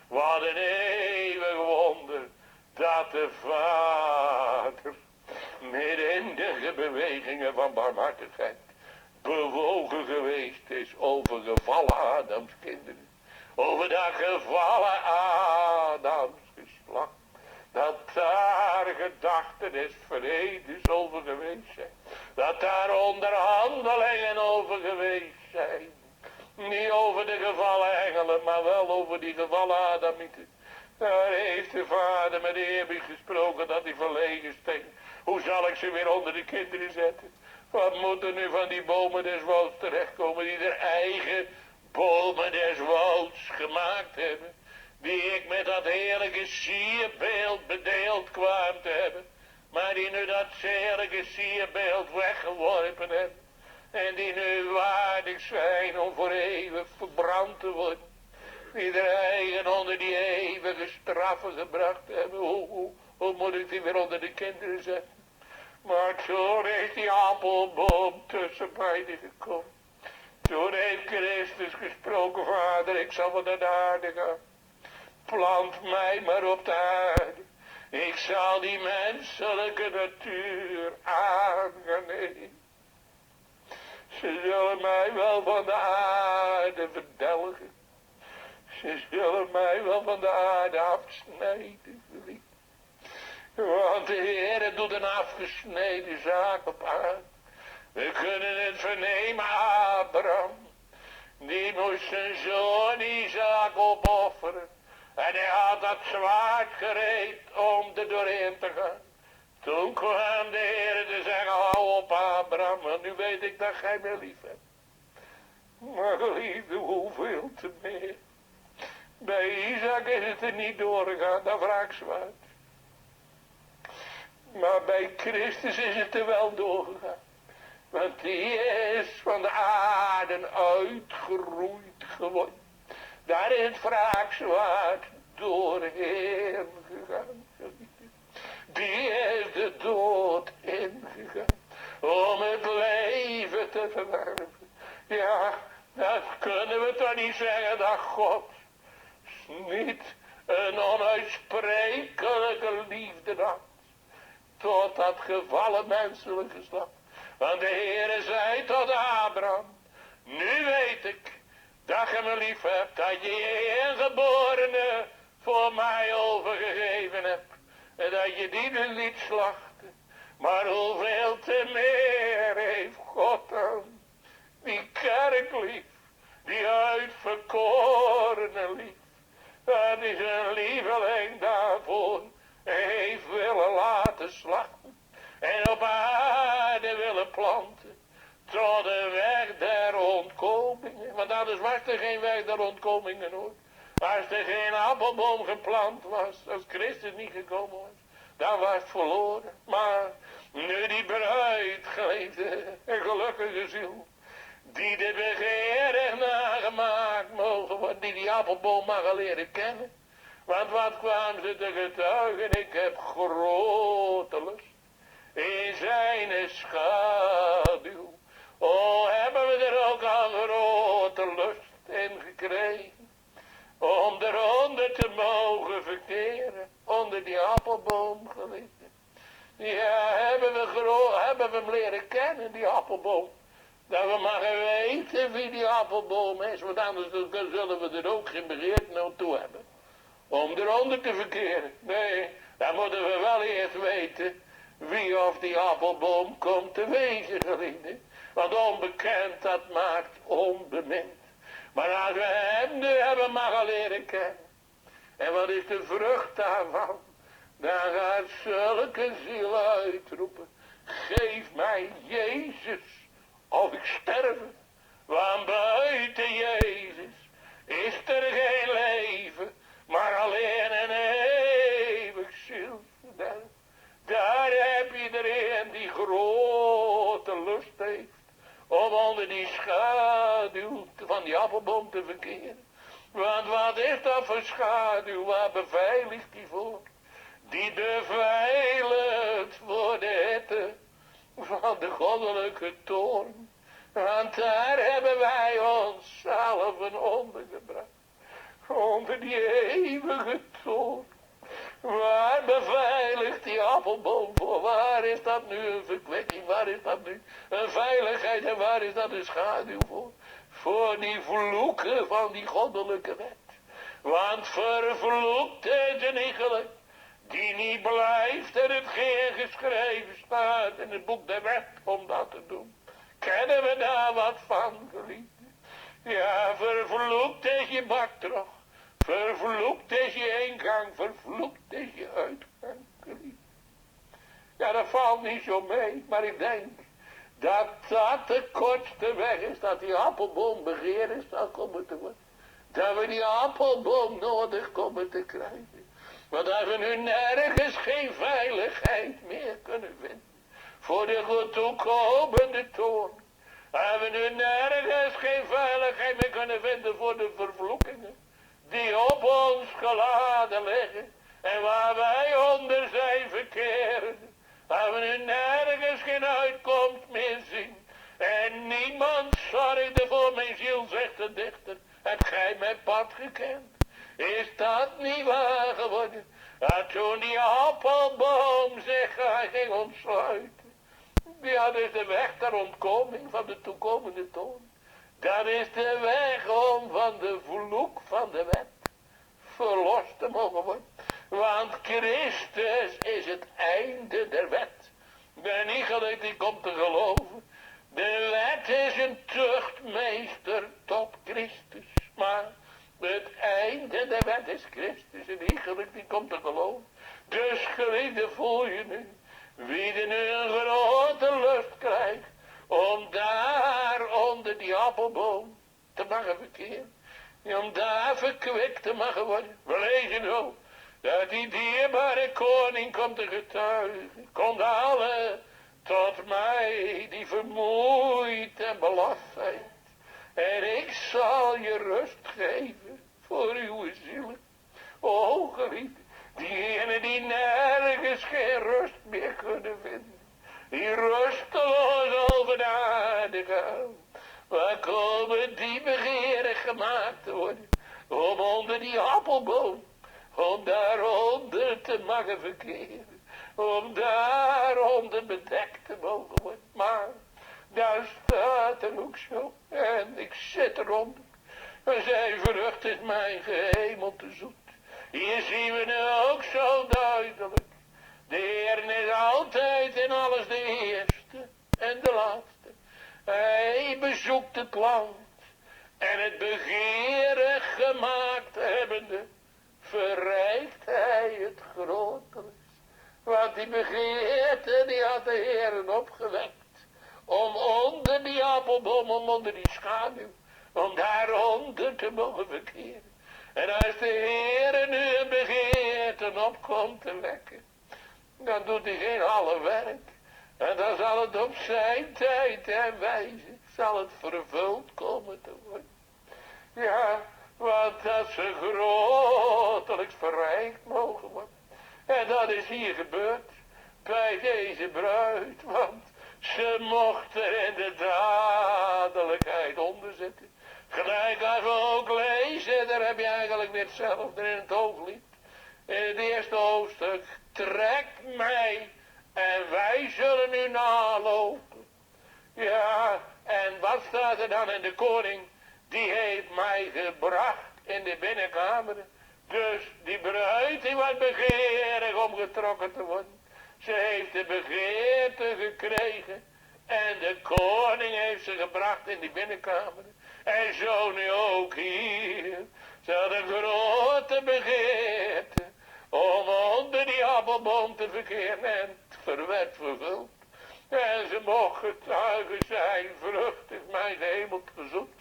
Wat een eeuwig wonder. Dat de Vader midden in de bewegingen van barmhartigheid bewogen geweest is over gevallen Adams kinderen. Over dat gevallen Adams geslacht. Dat daar gedachten des vredes over geweest zijn. Dat daar onderhandelingen over geweest zijn. Niet over de gevallen engelen, maar wel over die gevallen Adamieten. Daar heeft de Vader met de eeuwig gesproken dat hij verlegen steekt. Hoe zal ik ze weer onder de kinderen zetten? Wat moet er nu van die bomen des wouds terechtkomen die er eigen bomen des wouds gemaakt hebben? Die ik met dat heerlijke sierbeeld bedeeld kwam te hebben. Maar die nu dat heerlijke sierbeeld weggeworpen hebben. En die nu waardig zijn om voor eeuwig verbrand te worden. Die er eigen onder die eeuwige straffen gebracht hebben. Hoe moet ik die weer onder de kinderen zetten? Maar toen is die appelboom tussen beiden gekomen. Toen heeft Christus gesproken, Vader, ik zal van de aarde gaan. Plant mij maar op de aarde. Ik zal die menselijke natuur aannemen. Ze zullen mij wel van de aarde verdelgen. Ze zullen mij wel van de aarde afsnijden. Want de Heer doet een afgesneden zaak op aarde. We kunnen het vernemen, Abraham. Die moest zijn zoon Isaac opofferen. En hij had dat zwaard gereed om er doorheen te gaan. Toen kwam de Heer te zeggen, hou op Abraham, want nu weet ik dat gij mij lief hebt. Maar geliefde, hoeveel te meer. Bij Isaac is het er niet doorgegaan, dat wraakzwaard. Maar bij Christus is het er wel doorgegaan. Want die is van de aarde uitgeroeid geworden. Daar is het wraakzwaard doorheen gegaan. Die is de dood ingegaan. Om het leven te verwerven. Ja, dat kunnen we toch niet zeggen dat God niet een onuitsprekelijke liefde had. Tot dat gevallen menselijk geslacht. Want de Heere zei tot Abraham. Nu weet ik dat je me lief hebt. Dat je je ingeborene voor mij overgegeven hebt. En dat je die dus liet slachten. Maar hoeveel te meer heeft God dan die kerk lief. Die uitverkorene lief. Dat is een lieveling daarvoor heeft willen laten slachten. En op aarde willen planten. Tot de weg der ontkomingen. Want anders was er geen weg der ontkomingen hoor. Als er geen appelboom geplant was. Als Christus niet gekomen was. Dan was het verloren. Maar nu die bruid geliefde en gelukkige ziel. Die de begeerig nagemaakt mogen worden. Die appelboom mag leren kennen. Want wat kwamen ze te getuigen? Ik heb grote lust in zijn schaduw. Oh, hebben we er ook al grote lust in gekregen. Om eronder te mogen verkeren. Onder die appelboom geliefde. Ja, hebben we hem leren kennen, die appelboom. Dat we mogen weten wie die appelboom is. Want anders zullen we er ook geen begeerte naartoe hebben. Om eronder te verkeren. Nee, dan moeten we wel eerst weten wie of die appelboom komt te wezen, geliefde. Want onbekend, dat maakt onbemind. Maar als we hem nu hebben mogen leren kennen. En wat is de vrucht daarvan? Dan gaat zulke ziel uitroepen. Geef mij Jezus, of ik sterven. Want buiten Jezus is er geen leven. Maar alleen een eeuwig zielsverderf. Daar heb je er een die grote lust heeft. Om onder die schaduw van die appelboom te verkeren. Want wat is dat voor schaduw, waar beveiligt die voor? Die beveiligt voor de hitte van de goddelijke toorn. Want daar hebben wij onszelf ondergebracht. Onder die eeuwige toorn. Waar beveiligt die appelboom voor? Waar is dat nu een verkwikking? Waar is dat nu een veiligheid? En waar is dat een schaduw voor? Voor die vloeken van die goddelijke wet. Want vervloekt is een iegelijk die niet blijft en hetgeen geschreven staat in het boek der wet om dat te doen. Kennen we daar wat van, geliefde? Ja, vervloekt is je baktrog. Vervloekt is je ingang, vervloekt is je uitgang, geliefde. Ja, dat valt niet zo mee, maar ik denk dat dat de kortste weg is, dat die appelboom begeerd zal komen te worden. Dat we die appelboom nodig komen te krijgen. Want als we nu nergens geen veiligheid meer kunnen vinden voor de toekomende toorn. Als we nu nergens geen veiligheid meer kunnen vinden voor de vervloekingen die op ons geladen liggen en waar wij onder zijn verkeren. Als we nu nergens geen uitkomst meer zien en niemand zorgde voor mijn ziel, zegt de dichter. Hebt gij mijn pad gekend? Is dat niet waar geworden? Dat toen die appelboom zich hij ging ontsluiten. Ja, dat is de weg ter ontkoming van de toekomende toon. Dat is de weg om van de vloek van de wet verlost te mogen worden. Want Christus is het einde der wet. Ben niet gelijk die komt te geloven. De wet is een tuchtmeester tot Christus. Maar het einde der wet is Christus. En iegelijk die komt te geloven. Dus geliefde, voel je nu. Wie er nu een grote lust krijgt. Om daar onder die appelboom te mogen verkeren. Om daar verkwikt te mogen worden. We lezen ook dat die dierbare koning komt te getuigen. Komt alle tot mij die vermoeid en belast zijn. En ik zal je rust geven voor uw zielen. O geliefde, diegenen die nergens geen rust meer kunnen vinden. Die rusteloos over de aarde gaan. Waar komen die begeerig gemaakt te worden? Om onder die appelboom, om daaronder te mogen verkeren. Om daaronder bedekt te mogen worden. Maar daar staat er ook zo. En ik zit eronder. En zijn vrucht is mijn gehemelte zoet. Hier zien we nu ook zo duidelijk. De Heer is altijd in alles de eerste en de laatste. Hij bezoekt het land. En het begeerig gemaakt hebbende, verrijkt hij het grotelijks. Want die begeerte, die had de Heer opgewekt. Om onder die appelboom, om onder die schaduw, om daaronder te mogen verkeren. En als de Heer nu een begeerte opkomt te wekken, dan doet hij geen alle werk. En dan zal het op zijn tijd en wijze, zal het vervuld komen te worden. Ja, want dat ze grotelijks verrijkt mogen worden. En dat is hier gebeurd bij deze bruid, want ze mocht er in de dadelijkheid onder zitten. Gelijk als we ook lezen, daar heb je eigenlijk weer hetzelfde in het Hooglied. In het eerste hoofdstuk, trek mij en wij zullen u nalopen. Ja, en wat staat er dan in de koning? Die heeft mij gebracht in de binnenkamer. Dus die bruid die was begeerig om getrokken te worden. Ze heeft de begeerte gekregen. En de koning heeft ze gebracht in die binnenkamer. En zo nu ook hier. Ze had een grote begeerte. Om onder die appelboom te verkeren. En het werd vervuld. En ze mocht getuigen zijn. Vrucht is mijn gehemelte zoet.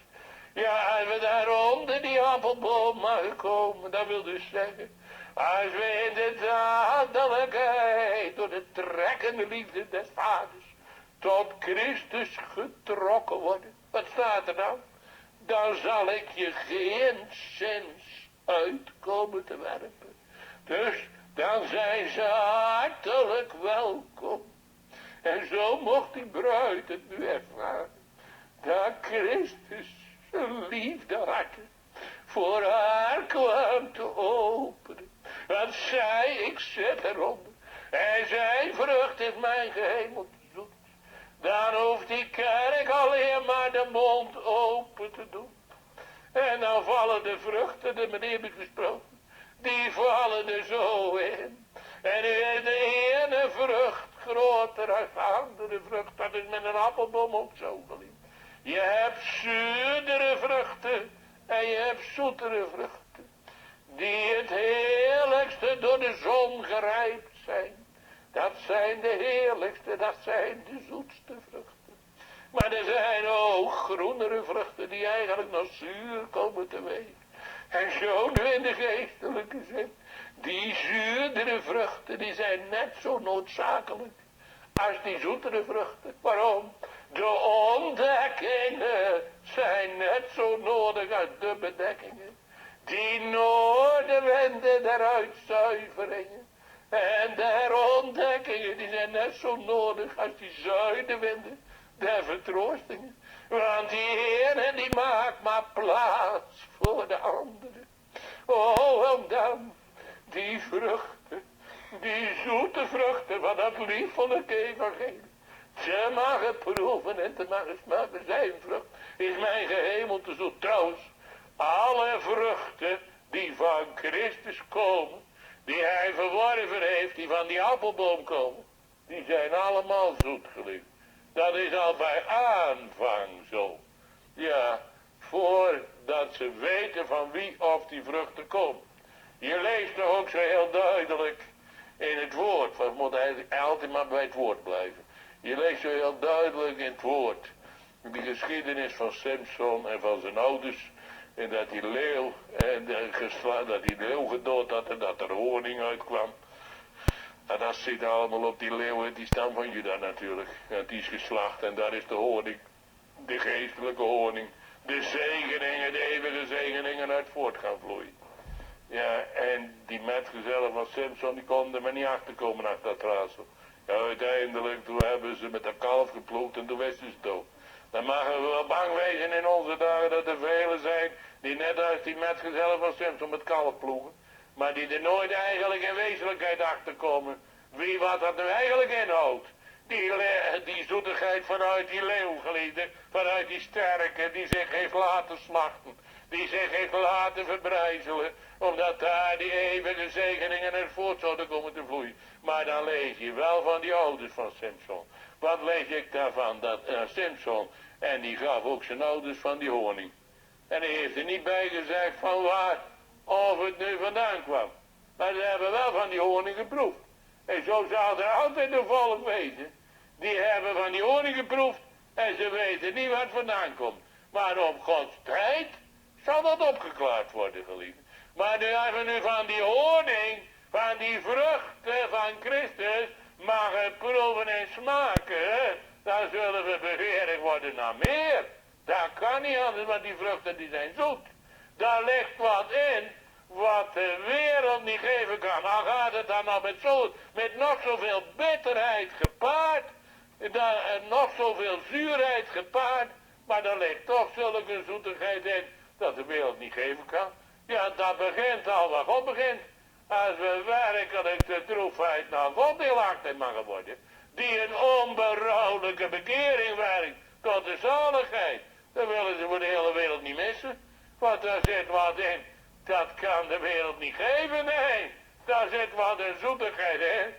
Ja, als we daar onder die appelboom mogen komen. Dat wil dus zeggen. Als we in de dadelijkheid. Door de trekkende liefde des vaders. Tot Christus getrokken worden. Wat staat er dan? dan zal ik je geen zins uit komen te werpen. Dus dan zijn ze hartelijk welkom. En zo mocht die bruid het nu ervaren, dat Christus zijn liefdehart voor haar kwam te openen. Want zij, ik zet eronder, en zijn vrucht is mijn gehemelte zoet. Dan hoeft die kerk alleen maar de mond open te doen. En dan vallen de vruchten, de meneer heeft gesproken, die vallen er zo in. En nu is de ene vrucht groter dan de andere vrucht. Dat is met een appelboom ook zo geliefd. Je hebt zuurdere vruchten en je hebt zoetere vruchten. Die het heerlijkste door de zon gerijpt zijn. Dat zijn de heerlijkste, dat zijn de zoetste vruchten. Maar er zijn ook groenere vruchten die eigenlijk nog zuur komen te wegen. En zo nu in de geestelijke zin. Die zuurdere vruchten die zijn net zo noodzakelijk als die zoetere vruchten. Waarom? De ontdekkingen zijn net zo nodig als de bedekkingen. Die noordenwinden der uitzuiveringen en der ontdekkingen, die zijn net zo nodig als die zuidenwinden der vertroostingen. Want die ene die maakt maar plaats voor de andere. Oh, en dan die vruchten, die zoete vruchten van dat liefelijke evangelie. Ze mag proeven en te mogen smaken. Zijn vrucht is mijn gehemelte zoet. Trouwens, alle vruchten die van Christus komen, die hij verworven heeft, die van die appelboom komen, die zijn allemaal zoet geliefd. Dat is al bij aanvang zo. Ja, voordat ze weten van wie of die vruchten komen. Je leest toch ook zo heel duidelijk in het woord. Want we moeten eigenlijk altijd maar bij het woord blijven. Je leest zo heel duidelijk in het woord die geschiedenis van Samson en van zijn ouders. En dat die leeuw, dat die leeuw gedood had en dat er honing uitkwam. En dat zit allemaal op die leeuwen, die stam van Juda natuurlijk. En die is geslacht en daar is de honing, de geestelijke honing, de zegeningen, de eeuwige zegeningen uit voort gaan vloeien. Ja, en die metgezellen van Samson, die konden er maar niet achterkomen achter dat raadsel. Ja, uiteindelijk, toen hebben ze met dat kalf geploegd en toen was ze dood. Dan mogen we wel bang wezen in onze dagen dat er velen zijn die net als die metgezellen van Samson met kalf ploegen. Maar die er nooit eigenlijk in wezenlijkheid achterkomen wie wat dat nu eigenlijk inhoudt. Die zoetigheid vanuit die leeuwgelieden, vanuit die sterke die zich heeft laten smachten. Die zich heeft laten verbrijzelen, omdat daar die eeuwige zegeningen er voort zouden komen te vloeien. Maar dan lees je wel van die ouders van Samson. Wat lees ik daarvan? Dat Samson, en die gaf ook zijn ouders van die honing. En hij heeft er niet bij gezegd van waar of het nu vandaan kwam. Maar ze hebben wel van die honing geproefd. En zo zal er altijd een volk wezen. Die hebben van die honing geproefd en ze weten niet waar het vandaan komt. Maar op Gods tijd zal dat opgeklaard worden, geliefd. Maar nu hebben we nu van die honing, van die vruchten van Christus, mag proeven en smaken, dan zullen we begeerig worden naar meer. Dat kan niet anders, want die vruchten die zijn zoet. Daar ligt wat in wat de wereld niet geven kan. Al gaat het dan nog met nog zoveel bitterheid gepaard, nog zoveel zuurheid gepaard, maar daar ligt toch zulke zoetigheid in dat de wereld niet geven kan. Ja, dat begint al waar God begint. Als we werkelijk de droefheid naar God deelachtig mogen worden, die een onberouwelijke bekering werkt tot de zaligheid, dan willen ze voor de hele wereld niet missen. Want daar zit wat in, dat kan de wereld niet geven, nee. Daar zit wat een zoetigheid in.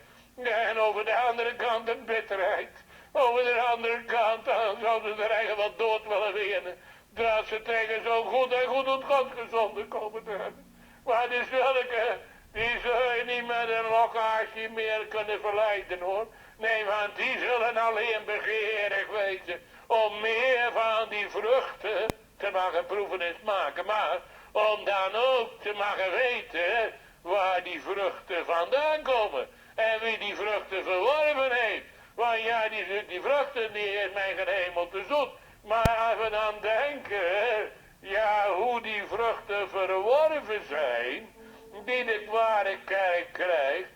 En over de andere kant een bitterheid. Over de andere kant dan zouden ze er eigenlijk wat dood willen wenen. Dat ze tegen zo goed en goed tot God gezonden komen te hebben. Maar die zulke, die zul je niet met een lokage meer kunnen verleiden hoor. Nee, want die zullen alleen begeerig wezen om meer van die vruchten te mogen proeven en smaken. Maar om dan ook te mogen weten waar die vruchten vandaan komen. En wie die vruchten verworven heeft. Want ja, die vruchten die is mijn gehemelte zoet. Maar als we dan denken, hoe die vruchten verworven zijn, die de kwade kerk krijgt,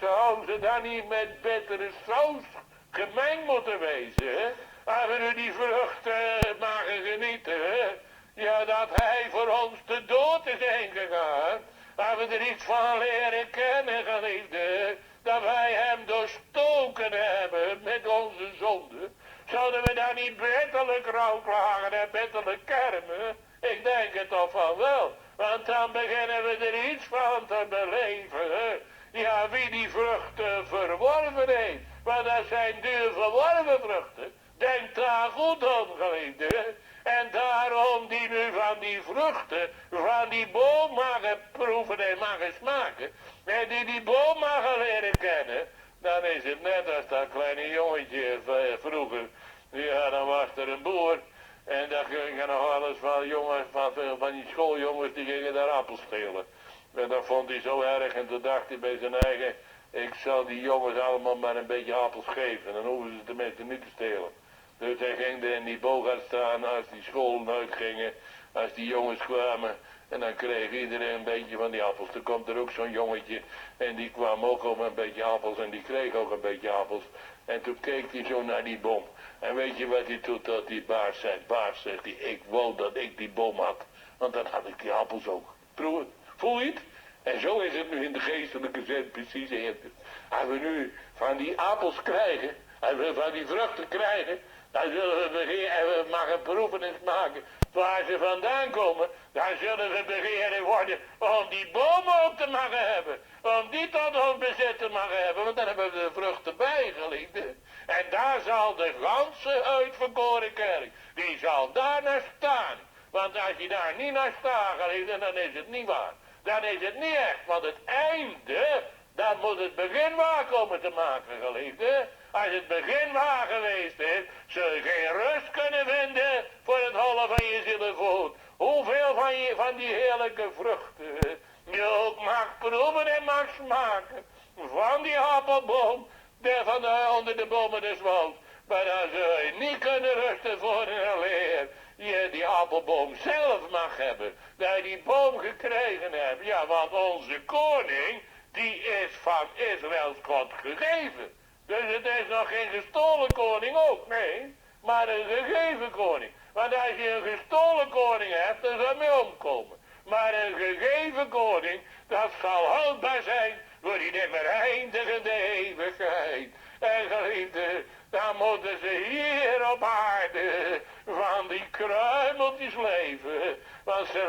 zou ze dan niet met bittere saus gemengd moeten wezen? Als we nu die vruchten mogen genieten, ja, dat hij voor ons te dood is heen gegaan. Als we er iets van leren kennen, geliefde, dat wij hem doorstoken hebben met onze zonden, zouden we dan niet bitterlijk rouwklagen en bitterlijk kermen? Ik denk het toch van wel, want dan beginnen we er iets van te beleven. Ja, wie die vruchten verworven heeft, want dat zijn duur verworven vruchten. Denk daar goed om, geliefde. En daarom die nu van die vruchten, van die boom mag proeven en mag smaken, en die boom mag leren kennen, dan is het net als dat kleine jongetje vroeger. Ja, dan was er een boer en daar gingen nog alles van jongens, van die schooljongens, die gingen daar appels stelen. En dat vond hij zo erg en toen dacht hij bij zijn eigen, ik zal die jongens allemaal maar een beetje appels geven, dan hoeven ze tenminste niet te stelen. Dus hij ging er in die bogaard staan als die scholen uitgingen, als die jongens kwamen. En dan kreeg iedereen een beetje van die appels. Toen komt er ook zo'n jongetje en die kwam ook op een beetje appels en die kreeg ook een beetje appels. En toen keek hij zo naar die boom. En weet je wat hij doet tot die baas zei? Baas, zegt hij, ik wou dat ik die boom had, want dan had ik die appels ook. Proef het, voel je het? En zo is het nu in de geestelijke zin precies eerder. Als we nu van die appels krijgen, als we van die vruchten krijgen, dan zullen we beginnen en we mogen proeven en smaken waar ze vandaan komen. Dan zullen we begeren worden om die bomen ook te mogen hebben. Om die tot ons bezit te mogen hebben. Want dan hebben we de vruchten bijgeliefde. En daar zal de ganse uitverkoren kerk, die zal daar naar staan. Want als je daar niet naar staat, geliefde, dan is het niet waar. Dan is het niet echt. Want het einde, dat moet het begin waar komen te maken, geliefde. Als het begin waar geweest is, zul je geen rust kunnen vinden voor het hollen van je zielevoet. Hoeveel van die heerlijke vruchten je ook mag proeven en mag smaken. Van die appelboom, onder de bomen des wouds. Maar dan zul je niet kunnen rusten voor een leer. Je die appelboom zelf mag hebben. Dat je die boom gekregen hebt. Ja, want onze koning, die is van Israëls God gegeven. Dus het is nog geen gestolen koning ook, nee. Maar een gegeven koning. Want als je een gestolen koning hebt, dan zal je mee omkomen. Maar een gegeven koning, dat zal houdbaar zijn voor die nimmer eindigende eeuwigheid. En geliefde, dan moeten ze hier op aarde van die kruimeltjes leven. Want ze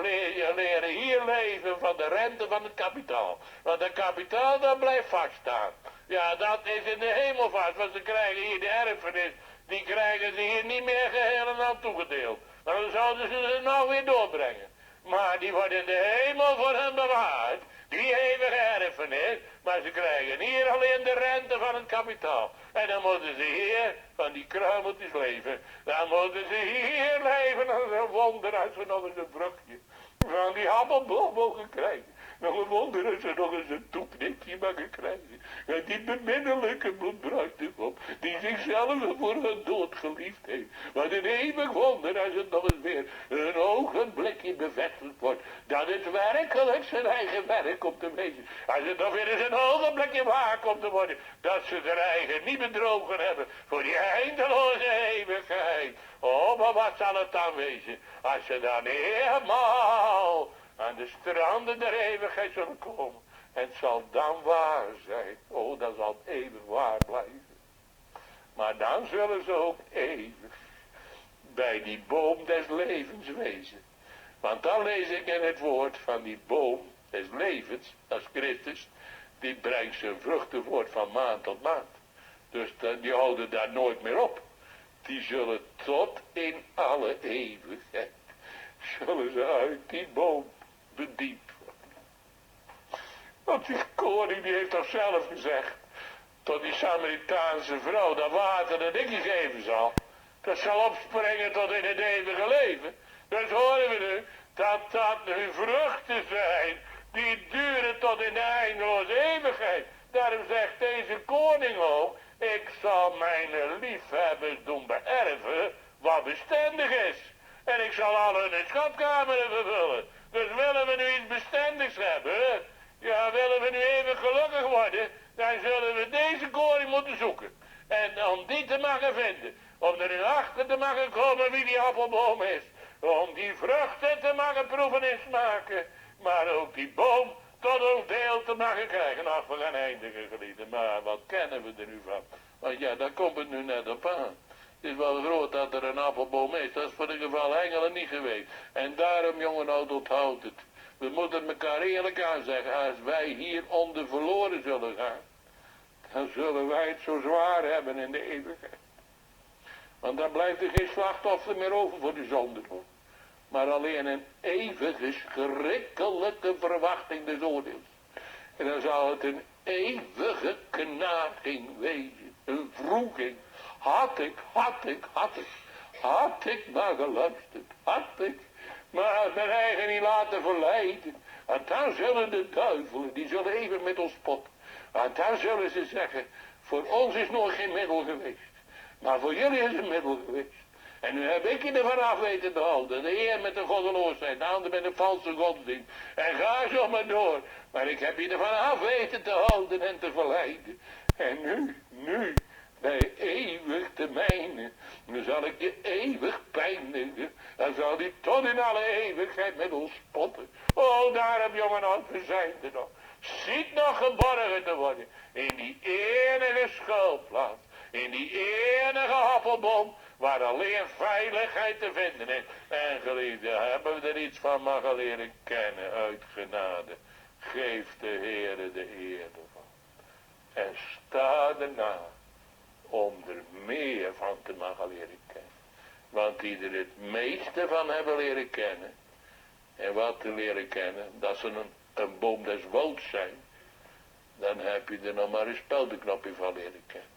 leren hier leven van de rente van het kapitaal. Want het kapitaal, dat blijft vaststaan. Ja, dat is in de hemel vast. Want ze krijgen hier de erfenis. Die krijgen ze hier niet meer geheel en al toegedeeld. Dan zouden ze ze nog weer doorbrengen. Maar die wordt in de hemel voor hen bewaard. Die eeuwige erfenis. Maar ze krijgen hier alleen de rente van het kapitaal. En dan moeten ze hier van die kruimeltjes leven. Dan moeten ze hier leven als een wonder als ze nog eens een vruchtje van die appelboom mogen krijgen. Nog een wonder als ze nog eens een toeknikje mogen krijgen. En die beminnelijke bruidegom, die zichzelf voor hun dood geliefd heeft. Wat een eeuwig wonder als het nog eens weer een ogenblikje bevestigd wordt. Dat het werkelijk zijn eigen werk komt te wezen. Als het nog weer eens een ogenblikje waar komt te worden. Dat ze er eigen niet bedrogen hebben voor die eindeloze eeuwigheid. Oh, maar wat zal het dan wezen? Als ze dan helemaal aan de stranden der eeuwigheid zullen komen. En het zal dan waar zijn. Oh, dan zal het eeuwig waar blijven. Maar dan zullen ze ook eeuwig bij die boom des levens wezen. Want dan lees ik in het woord van die boom des levens, dat is Christus, die brengt zijn vruchten voort van maand tot maand. Dus die houden daar nooit meer op. Die zullen tot in alle eeuwigheid, zullen ze uit die boom bediend worden. Want die koning die heeft toch zelf gezegd, tot die Samaritaanse vrouw, dat water dat ik je geven zal, dat zal opspringen tot in het eeuwige leven. Dus horen we nu, dat dat nu vruchten zijn, die duren tot in de eindeloze eeuwigheid. Daarom zegt deze koning ook, ik zal mijn liefhebbers doen beërven wat bestendig is. En ik zal al hun schatkameren vervullen. Dus willen we nu iets bestendigs hebben, hè? Ja, willen we nu even gelukkig worden, dan zullen we deze koring moeten zoeken. En om die te mogen vinden. Om er nu achter te mogen komen wie die appelboom is. Om die vruchten te mogen proeven en smaken. Maar ook die boom tot ons deel te mogen krijgen. Ach, we gaan eindigen, gelieden. Maar wat kennen we er nu van? Want ja, daar komt het nu net op aan. Het is wel groot dat er een appelboom is. Dat is voor het geval engelen niet geweest. En daarom, jongen, onthoud het. We moeten elkaar eerlijk aanzeggen. Als wij hieronder verloren zullen gaan, dan zullen wij het zo zwaar hebben in de eeuwigheid. Want dan blijft er geen slachtoffer meer over voor de zonde, hoor. Maar alleen een eeuwige, schrikkelijke verwachting des oordeels. En dan zal het een eeuwige knaging wezen. Een vroeging. Had ik maar geluisterd. Had ik maar mijn eigen niet laten verleiden. En dan zullen de duivelen, die zullen even met ons spotten. En dan zullen ze zeggen, voor ons is nooit geen middel geweest. Maar voor jullie is een middel geweest. En nu heb ik je ervan af weten te houden. De Heer met de goddeloosheid, de ander met de valse godsdienst. En ga zo maar door. Maar ik heb je ervan af weten te houden en te verleiden. En nu, bij eeuwig te mijnen, dan zal ik je eeuwig pijnigen. Dan zal die tot in alle eeuwigheid met ons spotten. Oh, daarom, jongen, we zijn er nog. Ziet nog geborgen te worden. In die enige schuilplaats. In die enige appelboom. Waar alleen veiligheid te vinden is. En geliefden, hebben we er iets van mogen leren kennen uit genade. Geef de Heere de eer ervan. En sta erna om er meer van te mogen leren kennen. Want die er het meeste van hebben leren kennen. En wat te leren kennen, dat ze een boom des wouds zijn. Dan heb je er nog maar een speldenknopje van leren kennen.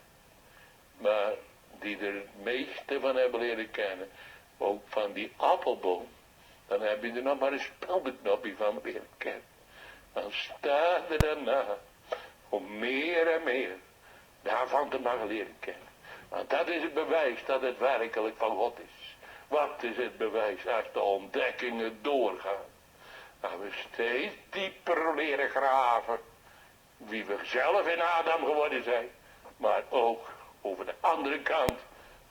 Maar die er het meeste van hebben leren kennen, ook van die appelboom, dan heb je er nog maar een speldenknopje van leren kennen. Dan sta er daarna om meer en meer daarvan te mogen leren kennen. Want dat is het bewijs dat het werkelijk van God is. Wat is het bewijs als de ontdekkingen doorgaan? Dat we steeds dieper leren graven wie we zelf in Adam geworden zijn. Maar ook over de andere kant,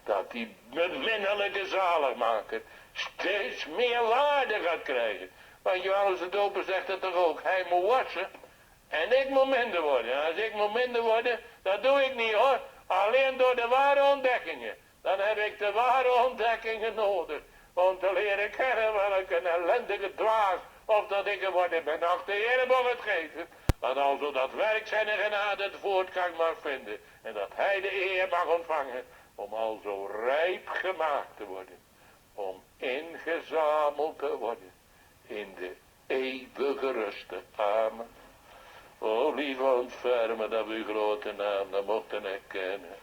dat die beminnelijke zaligmaker steeds meer waarde gaat krijgen. Want Johannes de Doper zegt het toch ook, hij moet wassen en ik moet minder worden. En als ik moet minder worden, dat doe ik niet, hoor. Alleen door de ware ontdekkingen. Dan heb ik de ware ontdekkingen nodig. Om te leren kennen welke een ellendige dwaas, of dat ik geworden ben. Ach, de Heer mag het geven. Dat alzo dat werk zijn en genade het voortgang mag vinden. En dat hij de eer mag ontvangen. Om alzo rijp gemaakt te worden. Om ingezameld te worden. In de eeuwige rusten. Amen. O lieve ontfermen dat we uw grote naam dan mochten herkennen.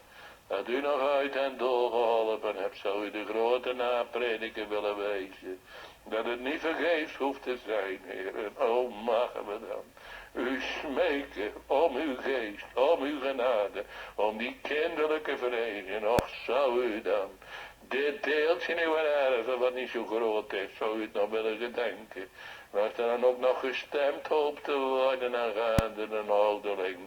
Dat u nog uit en doorgeholpen hebt, zou u de grote naprediker willen wezen. Dat het niet vergeefs hoeft te zijn, Heer. En o, mogen we dan u smeken om uw geest, om uw genade, om die kinderlijke vereniging. Och, zou u dan dit deeltje in uw erven, wat niet zo groot is, zou u het nog willen gedenken. Was er dan ook nog gestemd hoopt te worden aangaande een ouderling.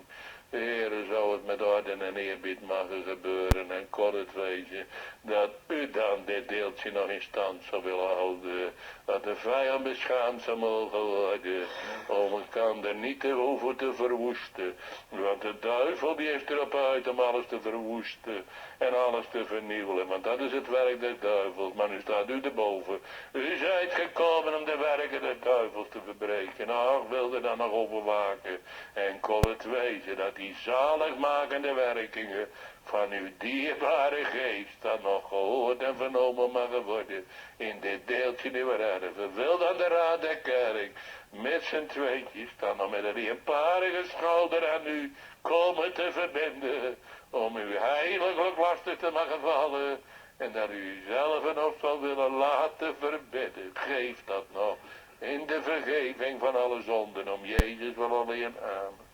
De Heere zou het met orde en eerbied mogen gebeuren en kon het wezen dat u dan dit deeltje nog in stand zou willen houden. Dat de vijand beschaamd zou mogen worden om elkaar niet te hoeven te verwoesten. Want de duivel die is erop uit om alles te verwoesten en alles te vernieuwen. Want dat is het werk des duivels, maar nu staat u erboven. U zijt gekomen om de werken des duivels te verbreken. Ach, wilde dan nog overwaken en kon het wezen dat die zaligmakende werkingen van uw dierbare geest dan nog gehoord en vernomen mogen worden in dit deeltje nieuwe erven. Wil dan de raad der kerk met z'n tweetjes dan nog met een eenparige schouder aan u komen te verbinden om uw heiliglijk lastig te mogen vallen en dat u zelf nog zal willen laten verbidden. Geef dat nog in de vergeving van alle zonden om Jezus wel alleen aan.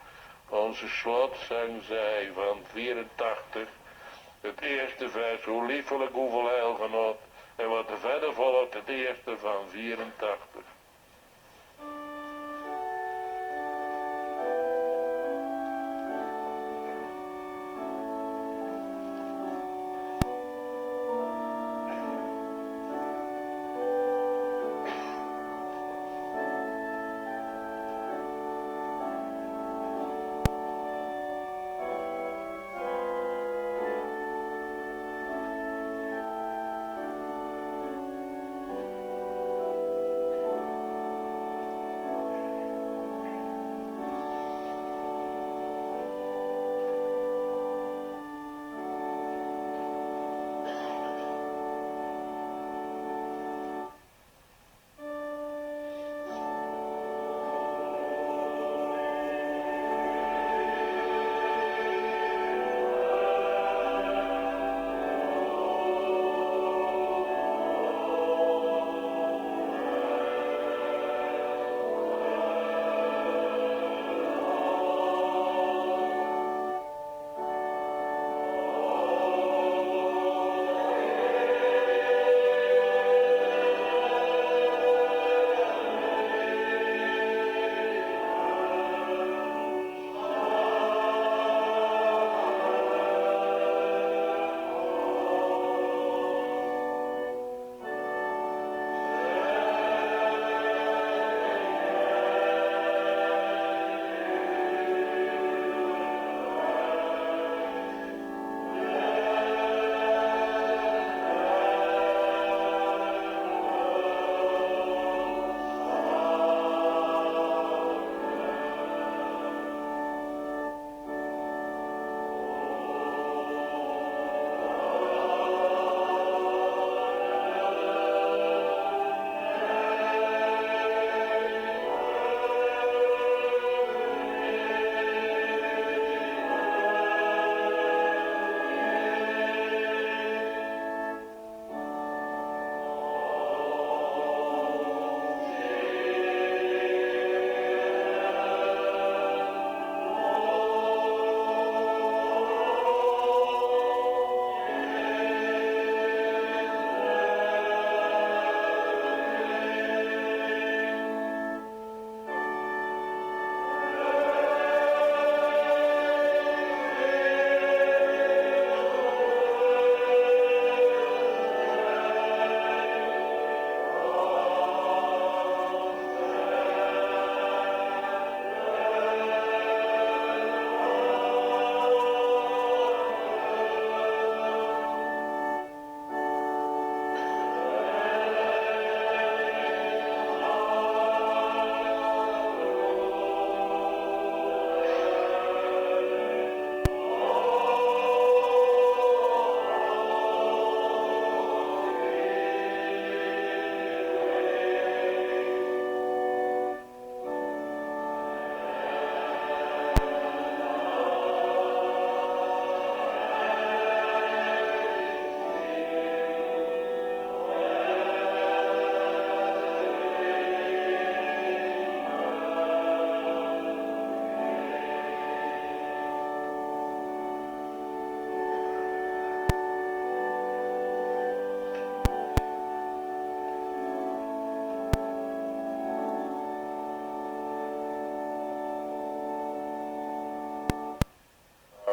Onze slotzang zij van 84, het eerste vers, hoe liefelijk, hoeveel heilgenot, En wat er verder volgt, het eerste van 84.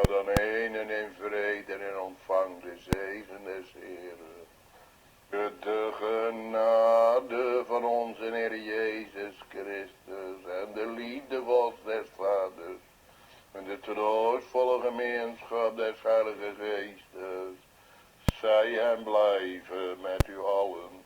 Dan heen en in vrede en ontvang de zegen des Heeren. De genade van onze Heer Jezus Christus en de liefde des Vaders en de troostvolle gemeenschap des Heilige Geestes, zij en blijven met u allen